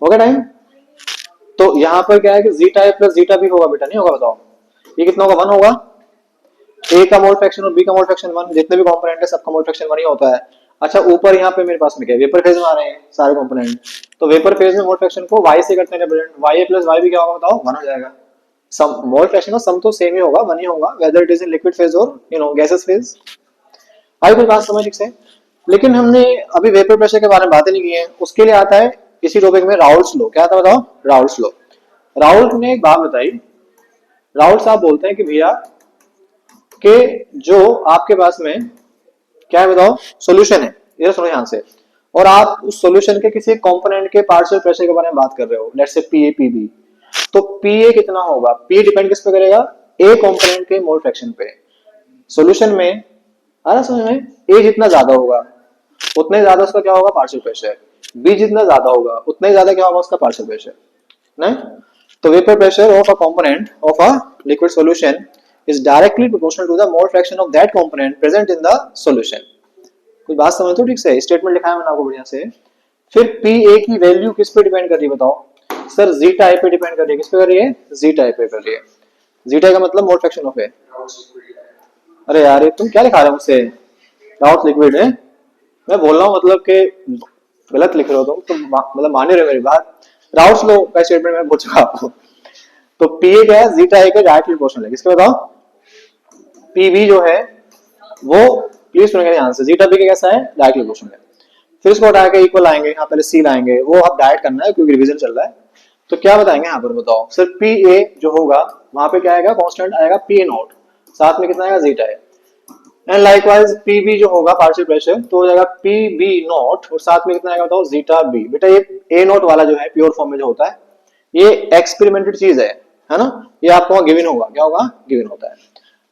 हो गया टाइम, तो यहाँ पर क्या है कि जीटा ए प्लस जीटा बी होगा बेटा, नहीं होगा बताओ, ये कितना होगा, 1 होगा। ए का मोल फ्रैक्शन और बी का मोल फ्रैक्शन 1, जितने भी कंपोनेंट है सबका मोल फ्रैक्शन 1 ही होता है। अच्छा, ऊपर यहाँ पे मेरे पास में क्या है, वेपर फेज में आ रहे हैं सारे कंपोनेंट, तो वेपर फेज में मोल फ्रैक्शन को y से करते हैं रिप्रेजेंट, y प्लस y भी क्या होगा बताओ, 1 हो जाएगा। सम मोल फ्रैक्शन का सम तो सेम ही होगा, 1 ही होगा, whether it is in liquid phase और गैसेस फेज। आई कोई बात समझ ठीक से। लेकिन हमने अभी वेपर प्रेशर के बारे में बातें नहीं की है, उसके लिए आता है इसी टॉपिक में राउल्ट्स लॉ। क्या था बताओ, राउल्ट्स लॉ। राउल्ट ने एक बात बताई, राउल्ट साहब बोलते हैं कि भैया कि जो आपके पास में क्या है बताओ, सॉल्यूशन है, इधर सुनो ध्यान से, और आप उस सॉल्यूशन के किसी कंपोनेंट के पार्शियल प्रेशर के बारे में बात कर रहे हो, लेट्स से पीए पीबी, तो पीए कितना होगा, पी डिपेंड किस पे करेगा, ए कंपोनेंट के मोल फ्रैक्शन पे। सॉल्यूशन में आ रहा समझ में, ए जितना ज्यादा होगा उतने ज्यादा उसका क्या होगा, पार्शियल प्रेशर। बी जितना ज्यादा होगा उतने ज्यादा क्या होगा उसका पार्शियल प्रेशर, नहीं। तो vapour pressure of a component of a liquid solution is directly proportional to the mole fraction of that component present in the solution. कोई बात समझ तो ठीक से, स्टेटमेंट लिखा है मैंने आपको बढ़िया से। फिर पी ए की वैल्यू किस पे डिपेंड कर रही है बताओ, सर जीटा ए पे डिपेंड कर रही है। किस पे कर रही है, जीटा ए पे कर रही है। जीटा का मतलब मोल फ्रैक्शन ऑफ ए। अरे यार, तुम क्या लिखा रहे हो मुझसे, राउट लिक्विड है, मैं बोल रहा हूँ मतलब कि गलत लिख रहे हो तुम मतलब मान ही रहे मेरी बात। राउट्स लो का स्टेटमेंट मैं बोल चुका आपको। तो पी ए क्या है, जीटा ए के डायरेक्टली प्रोपोर्शनल है। किसके बताओ, पीबी जो है वो, प्लीज सुनेंगे ध्यान से, जीटा बी के कैसा है, डायरेक्टली प्रोपोर्शनल है। फिर इसको हटा के इक्वल लाएंगे, यहाँ पहले सी लाएंगे, वो आप डायरेक्ट करना है क्योंकि रिवीजन चल रहा है। तो क्या बताएंगे यहाँ पर बताओ, सर पी ए जो होगा वहां पे क्या आएगा, कांस्टेंट आएगा पी ए नॉट, साथ में कितना आएगा, zeta A. And likewise PB जो होगा पार्शियल प्रेशर, तो हो जाएगा पीबी नॉट, और साथ में कितना आएगा बताओ, जीटा बी। बेटा ये ए नॉट वाला जो है प्योर फॉर्म में जो होता है, ये एक्सपेरिमेंटेड चीज है ना, ये आपको गिवन होगा, क्या होगा, गिवन होता है।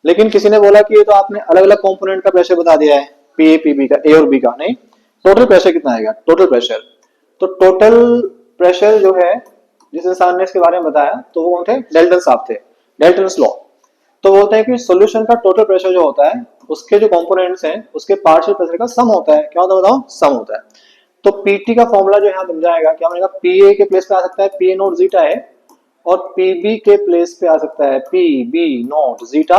लेकिन किसी ने बोला कि ये तो आपने अलग अलग कंपोनेंट का प्रेशर बता दिया है, पी ए पीबी का, ए और बी का नहीं, टोटल प्रेशर कितना आएगा, टोटल प्रेशर। तो टोटल प्रेशर जो है, जिस इंसान ने इसके बारे में बताया तो वो कौन थे, डेल्टन साहब थे, डेल्टन्स लॉ। तो बोलते हैं कि सॉल्यूशन का टोटल प्रेशर जो होता है उसके जो कंपोनेंट्स हैं उसके पार्शियल प्रेशर का सम होता है। क्या होता है बताओ, सम होता है। तो पीटी का फॉर्मूला जो यहाँ बन जाएगा, क्या बनेगा, पीए के प्लेस पे आ सकता है पीए नॉट जीटा है, और पीबी के प्लेस पे आ सकता है पीबी नॉट जीटा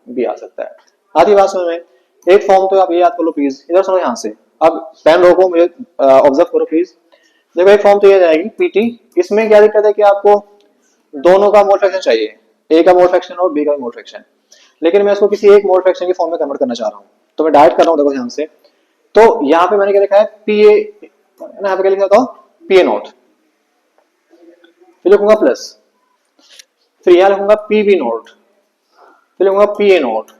बी आ सकता है। आधी बात समझ में। एक फॉर्म तो आप ये याद कर लो प्लीज, इधर सुनो यहाँ से, अब पेन रोको, मुझे ऑब्जर्व करो प्लीज। देखो एक फॉर्म तो ये जाएगी पीटी, इसमें क्या दिक्कत है कि आपको दोनों का मोल फ्रैक्शन चाहिए, ए का मोल फ्रैक्शन और बी का मोल फ्रैक्शन, लेकिन मैं इसको किसी एक मोल फ्रैक्शन की फॉर्म में कन्वर्ट करना चाह रहा हूँ, तो मैं डायरेक्ट कर रहा हूँ, देखो ध्यान से। तो यहाँ पे मैंने क्या लिखा है, पी ए, यहाँ पे क्या लिखा था, पी ए नॉट, फिर लिखूंगा प्लस, फिर यहाँ लिखूंगा पी बी नॉट, फिर लिखूंगा पी ए नॉट,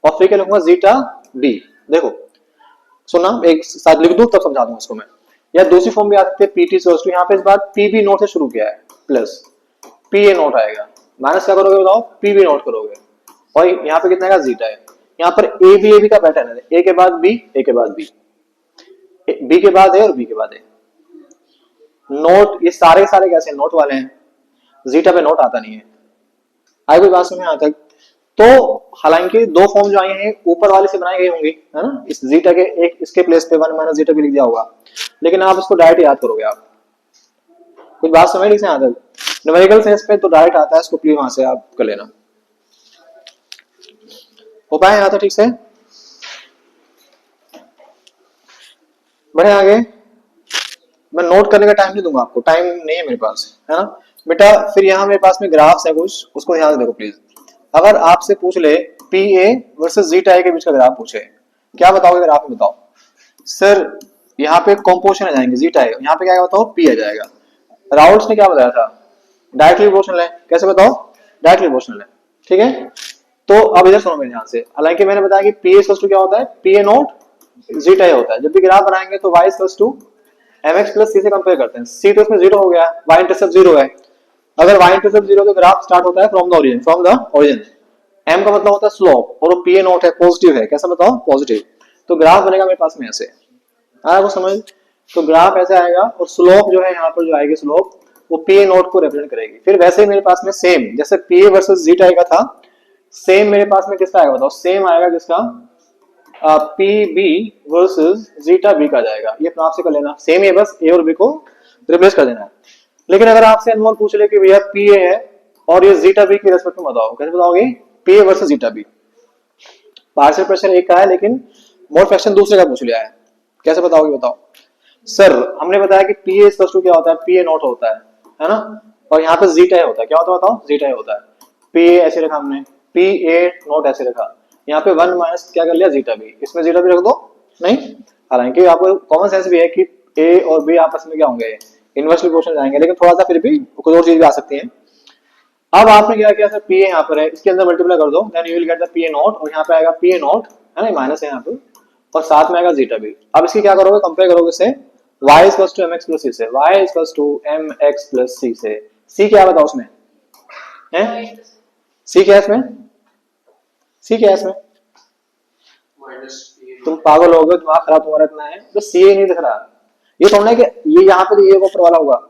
और फिर क्या लिखूंगा, जीटा बी। देखो सुना, एक साथ लिख दूं तब समझा दूंगा इसको मैं, या दूसरी फॉर्म भी आ सकती है पीटी से, यहाँ पे इस बार पी बी नॉट से शुरू किया है, प्लस पी ए नॉट आएगा, माइनस क्या करोगे बताओ, पी बी नॉट करोगे, और यहाँ पे कितना आएगा, जीटा है। यहाँ पर ए बी का पैटर्न है, ए के बाद बी, ए के बाद बी, बी के बाद ए और बी के बाद ए। नोट, ये सारे सारे कैसे नोट वाले हैं, जीटा पे नोट आता नहीं है। आई कोई बात समझ में यहाँ तक। तो हालांकि दो फॉर्म जो आई हैं ऊपर वाले से बनाई गई होंगी, है ना, इस जीटा के एक इसके प्लेस पे 1 माइनस जीटा भी लिख दिया होगा, लेकिन आप इसको डायरेक्ट याद करोगे आप। कुछ बात समझ ठीक से यहाँ तक। न्यूमेरिकल सेंस पे तो डायरेक्ट आता है, इसको प्लीज वहां से आप कर लेना। हो पाए यहाँ तक ठीक से, बढ़े आगे। मैं नोट करने का टाइम नहीं दूंगा आपको, टाइम नहीं है मेरे पास, है ना बेटा। फिर यहाँ मेरे पास में ग्राफ्स है कुछ, उसको ध्यान से देखो प्लीज। अगर आपसे पूछ ले पी ए वर्सेस जीटा ए के बीच का ग्राफ पूछे, क्या बताओगे ग्राफ में, बताओ सर। यहाँ पे कॉम्पोजिशन आ जाएंगे, जीटा ए, यहाँ पे क्या बताओ, पी आ जाएगा। राउल्ट्स ने क्या बताया था, डायरेक्टली प्रोपोर्शनल है। कैसे बताओ, डायरेक्टली प्रोपोर्शनल है, ठीक है। तो अब इधर सुनो मेरे ध्यान से, हालांकि मैंने बताया कि पी ए क्या होता है, पी ए नॉट जीटा ही होता है। जब भी ग्राफ बनाएंगे तो y equals to mx plus c से कंपेयर करते हैं। c तो इसमें जीरो हो गया, y इंटरसेप्ट जीरो है। अगर y इंटरसेप्ट जीरो तो ग्राफ स्टार्ट होता है फ्रॉम द ओरिजिन, m का मतलब होता है स्लोप, और वो पी ए नॉट है, पॉजिटिव है। कैसा बताओ? पॉजिटिव। तो ग्राफ बनेगा मेरे पास में ऐसे, आया वो समझ? तो ग्राफ ऐसे आएगा और स्लोप जो है यहाँ पर जो आएगी स्लोप वो पी ए नॉट को रिप्रेजेंट करेगी। फिर वैसे ही मेरे पास में सेम जैसे पी ए वर्सेस जीटा का था, सेम मेरे पास में किसका आएगा बताओ? सेम आएगा किसका? P B versus zeta B का जाएगा। ये अपना आपसे कर लेना, सेम ही है, बस ए और बी को रिप्लेस कर देना है। लेकिन अगर आपसे अनमोल पूछ ले कि भैया पी ए है और ये जीटा बी की रेस्पेक्ट में बताओ, कैसे बताओगे? P A versus zeta B. Partial pressure एक का है लेकिन मोल फ्रैक्शन दूसरे का पूछ लिया है, कैसे बताओगे? बताओ सर। हमने बताया कि पी ए क्या होता है? पी ए नॉट होता है ना, और यहाँ पे जीटा ए होता है। क्या होता है बताओ? जीटा ए होता है। पी ए ऐसे रखा हमने, पी ए नॉट ऐसे रखा, यहाँ पे वन माइनस क्या कर लिया? Zeta B. इसमें जीटा बी रख दो नहीं, हालांकि आपको कॉमन सेंस भी है कि ए और बी आपस में क्या होंगे? इनवर्सली प्रोपोर्शनल जाएंगे, लेकिन थोड़ा सा फिर भी कुछ और चीज भी आ सकती है। अब आपने क्या किया? सर पी ए यहाँ पर है, इसके अंदर मल्टीप्लाई कर दो, then you will get the P A naught, और यहाँ पे आएगा पी ए नॉट है ना, माइनस है यहाँ पे, और साथ में आएगा जीटा बी। अब इसकी क्या करोगे? कंपेयर करोगे इससे y equals to mx plus c से, y equals to mx plus c से। c क्या बताओ उसमें है? c क्या है इसमें? c क्या है इसमें? तुम पागल हो गए, दिमाग खराब तुम्हारा इतना है, तो c नहीं दिख रहा। ये थोड़ा है कि ये यहाँ पे तो ये ऊपर वाला होगा,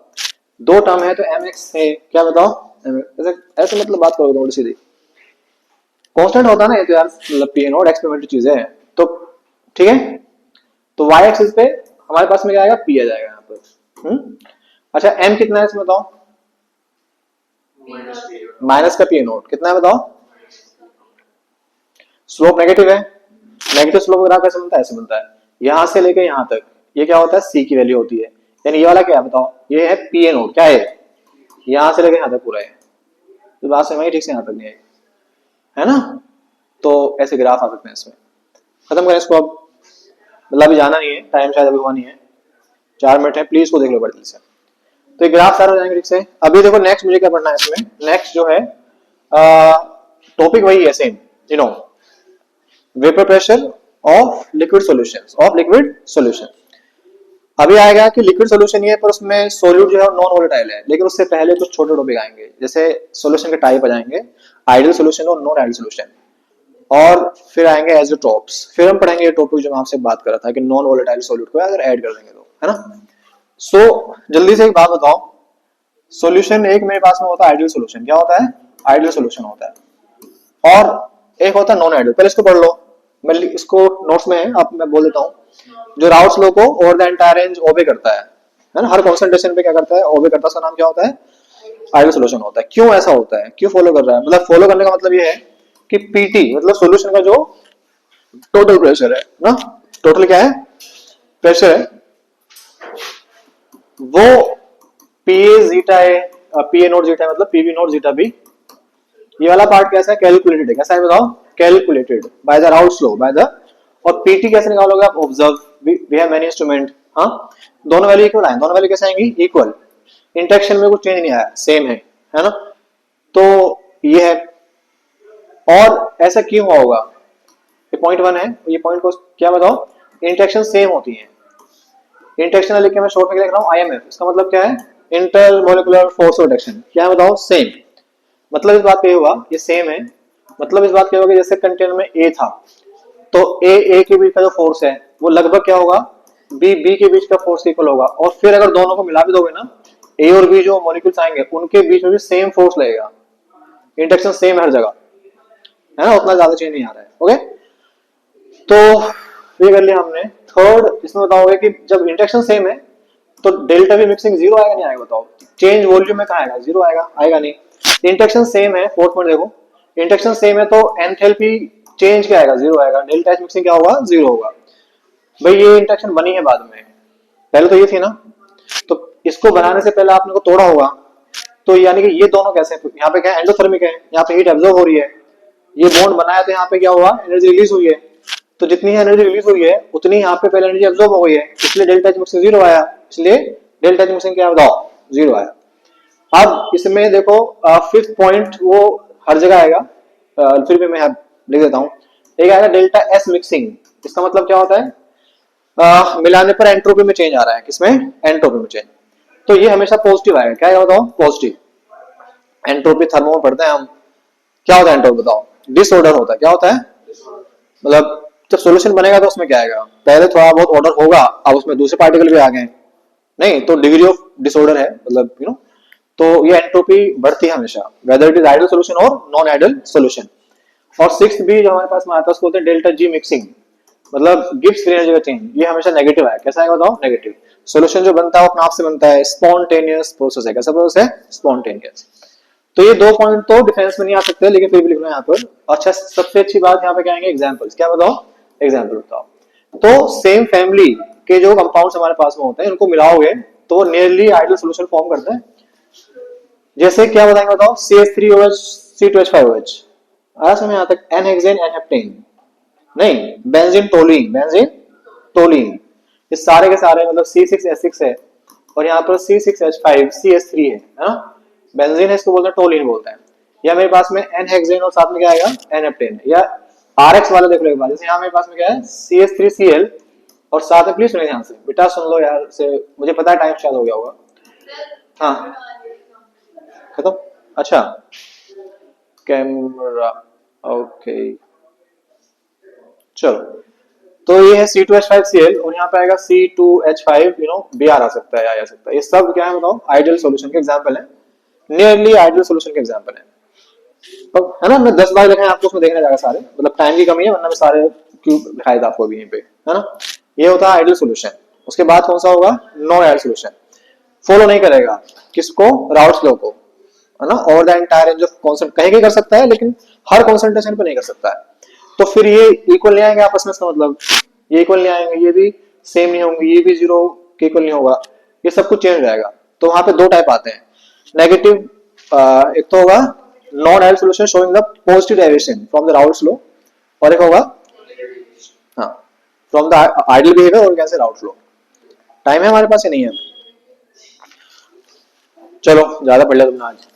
दो टर्म है तो mx है, क्या बताओ? ऐसे ऐसे मतलब बात करोगे थोड़ी सीधी, कांस्टेंट होता ना ये तो यार, मतलब पी नॉट एक्सपेरिमेंटल चीज है तो ठीक है। तो y एक्सिस पे हमारे पास में क्या आएगा? पी आ जाएगा यहाँ पर। अच्छा m कितना है इसमें बताओ? माइनस का पी नॉट कितना है बताओ? स्लोप नेगेटिव है, नेगेटिव स्लोप ग्राफ कैसे बनता है? ऐसे बनता है, यहां से लेके यहां तक ये क्या होता है? c की वैल्यू होती है, यानी ये वाला क्या है बताओ? ये है पी ए नॉट, क्या है? यहां से लेके यहां तक पूरा है। तो बात समझ ठीक से यहां तक नहीं है, है ना? तो ऐसे ग्राफ आ सकते हैं इसमें। खत्म करें इसको अब, मतलब अभी जाना नहीं है, टाइम शायद अभी हुआ नहीं है, 4 मिनट है, प्लीज को देख लो बड़े दिल से। तो ये ग्राफ सारा हो जाएंगे ठीक से। अभी देखो नेक्स्ट मुझे क्या पढ़ना है इसमें, नेक्स्ट जो है टॉपिक वही है same, you know, vapour pressure of liquid solution. अभी आएगा कि लिक्विड सॉल्यूशन ये, पर उसमें सोल्यूट जो है नॉन वोलेटाइल है, लेकिन उससे पहले कुछ छोटे टॉपिक आएंगे, जैसे सॉल्यूशन के टाइप आ जाएंगे, आइडियल सॉल्यूशन और नॉन आइडियल सॉल्यूशन, और फिर आएंगे एज़ोटोप्स। फिर हम पढ़ेंगे ये टॉपिक जो मैं आपसे बात कर रहा था कि नॉन वोलेटाइल सॉल्यूट को अगर ऐड कर देंगे तो, है ना? सो जल्दी से एक बात बताओ, सॉल्यूशन एक मेरे पास में होता है आइडियल सॉल्यूशन। क्या होता है? आइडियल सॉल्यूशन होता है, और एक होता है नॉन आइडियल। पहले इसको पढ़ लो, मैं इसको नोट्स में है, आप मैं बोल देता हूँ। जो राउट्स लो को ओवर द एंटायर रेंज ओबे करता है ना, हर कंसंट्रेशन पे क्या करता है? ओबे करता है, उसका नाम क्या होता है? आइडियल सॉल्यूशन होता है। क्यों ऐसा होता है? क्यों फॉलो कर रहा है? मतलब फॉलो करने का मतलब ये है कि पीटी मतलब सॉल्यूशन का जो टोटल प्रेशर है ना, टोटल क्या है? प्रेशर है, वो पीए जीटा है, पीए नॉट जीटा है, मतलब पीबी नॉट जीटा बी। ये वाला पार्ट कैसा है? कैलकुलेटेड है। कैसा है बताओ? Calculated by the Raoult's law, by the. और पीटी कैसे निकालोगे आप? Observe, we have many instrument. हाँ, दोनों वैल्यू इक्वल आए, दोनों वैल्यू कैसे आएंगी? इक्वल। इंटरेक्शन में कुछ चेंज नहीं आया, सेम है ना? तो ये है। और ऐसा क्यों होगा? ये पॉइंट 1 है, ये पॉइंट को क्या बताओ? इंटरेक्शन सेम होती है। इंटरेक्शन लिख के मैं शॉर्ट में लिख रहा हूँ IMF, इसका मतलब क्या है? Inter molecular force of reduction. क्या है बताओ? सेम। मतलब इस बात पे हुआ ये सेम है, मतलब इस बात पे होगा जैसे कंटेनर में A था, तो A के बीच का जो फोर्स है वो लगभग क्या होगा? B के बीच का फोर्स इक्वल होगा। और फिर अगर दोनों को मिला भी दोगे ना, A और B जो मॉलिक्यूल्स आएंगे उनके बीच में भी सेम फोर्स लगेगा। इंटरेक्शन सेम हर जगह, है ना? उतना ज्यादा चेंज नहीं आ रहा है। ओके, तो ये कर लिया हमने। थर्ड इसमें बताओगे कि जब इंटरेक्शन सेम है तो डेल्टा वी मिक्सिंग जीरो आएगा नहीं आएगा? बताओ। चेंज वॉल्यूम में कहाँ आएगा? जीरो आएगा? आएगा नहीं। इंटरेक्शन सेम है, फोर्थ पॉइंट देखो, इंटरेक्शन सेम है तो एंथैल्पी चेंज क्या आएगा? जीरो आएगा। डेल्टा एच मिक्सिंग क्या होगा? जीरो होगा। भाई ये इंटरेक्शन बनी है बाद में, पहले तो ये थी ना, तो इसको बनाने से पहले आपने को तोड़ा होगा। तो यानी कि ये दोनों कैसे, यहाँ पे क्या एंडोथर्मिक है, यहाँ पे हीट एब्जॉर्ब हो रही है, ये बॉन्ड बनाया तो यहाँ पे क्या हुआ? एनर्जी रिलीज हुई है। तो जितनी एनर्जी रिलीज हुई है उतनी यहाँ पे पहले एनर्जी एब्जॉर्ब हो गई है, इसलिए डेल्टा एच मिक्सिंग जीरो आया। इसलिए डेल्टा एच मिक्सिंग क्या बताओ? जीरो आया। अब इसमें देखो फिफ्थ पॉइंट वो हर जगह आएगा, फिर भी मैं लिख देता हूँ। एक आएगा डेल्टा एस मिक्सिंग। इसका मतलब क्या होता है? मिलाने पर एंट्रोपी में चेंज आ रहा है, किसमें, एंट्रोपी में चेंज, तो ये हमेशा पॉजिटिव आएगा, क्या है बताओ, पॉजिटिव। एंट्रोपी थर्मो में पढ़ते हैं हम, क्या होता है एंट्रोपी बताओ, डिसऑर्डर होता है, क्या होता है, मतलब जब सॉल्यूशन बनेगा तो उसमें क्या आएगा, पहले थोड़ा बहुत ऑर्डर होगा, अब उसमें दूसरे पार्टिकल भी आ गए, नहीं तो डिग्री ऑफ डिसऑर्डर है, मतलब तो ये एंट्रोपी बढ़ती है हमेशा, whether it is ideal solution और नॉन आइडियल सॉल्यूशन। और सिक्स्थ भी जो हमारे पास में आता है उसको बोलते हैं डेल्टा जी मिक्सिंग, मतलब गिब्स फ्री एनर्जी का चेंज, ये हमेशा नेगेटिव है, कैसा है बताओ, नेगेटिव। सॉल्यूशन जो बनता है वो अपने आप से बनता है, स्पॉन्टेनियस प्रोसेस है, कैसा प्रोसेस है, स्पॉन्टेनियस। तो ये 2 पॉइंट तो डिफेंस में नहीं आ सकते, लेकिन फिर भी लिख लो यहाँ पर। अच्छा, सबसे अच्छी बात यहाँ पे क्या आएंगे, एग्जाम्पल्स, क्या बताओ, एग्जाम्पल बताओ। तो सेम फैमिली के जो कंपाउंड्स हमारे पास में होते हैं उनको मिलाओगे तो नियरली आइडियल सॉल्यूशन फॉर्म करते हैं। जैसे क्या बताएंगे बताओ, CH3OH C2H5OH, आया समझ यहाँ तक, एन हेक्सेन एन हेप्टेन, नहीं बेंजीन टोलीन, बेंजीन टोलीन, ये सारे के सारे मतलब C6H6 है, और यहाँ पर C6H5 CH3 है ना, बेंजीन है, इसको बोलते हैं टोलीन बोलते हैं। या मेरे पास में एन हेक्सेन और साथ में क्या आएगा, एन हेप्टेन, या RX वाला देख लो एक बार, जैसे यहाँ मेरे पास में क्या है CH3Cl, और साथ में प्लीज सुनिए ध्यान से बेटा, सुन लो यार से, मुझे पता है टाइम शायद हो गया होगा, हाँ खत्म, अच्छा कैमरा, ओके चलो। तो ये है C2H5Cl, और यहाँ पे आएगा C2H5, Br आ सकता है, आ सकता है, ये सब क्या है बताओ, आइडियल सॉल्यूशन के एग्जांपल है, नियरली आइडियल सॉल्यूशन के एग्जांपल है। तो है ना, मैं 10 बार लिखा है आपको, उसमें देखने जाएगा सारे, मतलब टाइम की कमी है, वरना मैं सारे क्यों दिखाया था आपको अभी यहीं पे, है ना। ये होता है आइडियल सॉल्यूशन। उसके बाद कौन सा होगा, नॉन आइडियल सॉल्यूशन, फॉलो नहीं करेगा किसको, राउट्स लॉ को, है ना, over the entire range of consent कहीं कर सकता है, लेकिन हर कॉन्सेंट्रेशन पे नहीं कर सकता है। तो फिर ये इक्वल नहीं आएंगे आपस में, इसका मतलब ये इक्वल नहीं आएंगे, ये भी सेम नहीं होंगे, ये भी 0 के इक्वल नहीं होगा, ये सब कुछ चेंज हो जाएगा। तो वहां पे 2 टाइप आते हैं, नेगेटिव, एक तो होगा non ideal solution showing the positive deviation from the Raoult's law, और एक होगा हाँ फ्रॉम द आइडियल बिहेवियर, और कैसे राउट्स लॉ। टाइम है हमारे पास या नहीं है, चलो ज्यादा पढ़ लिया तुमने आज।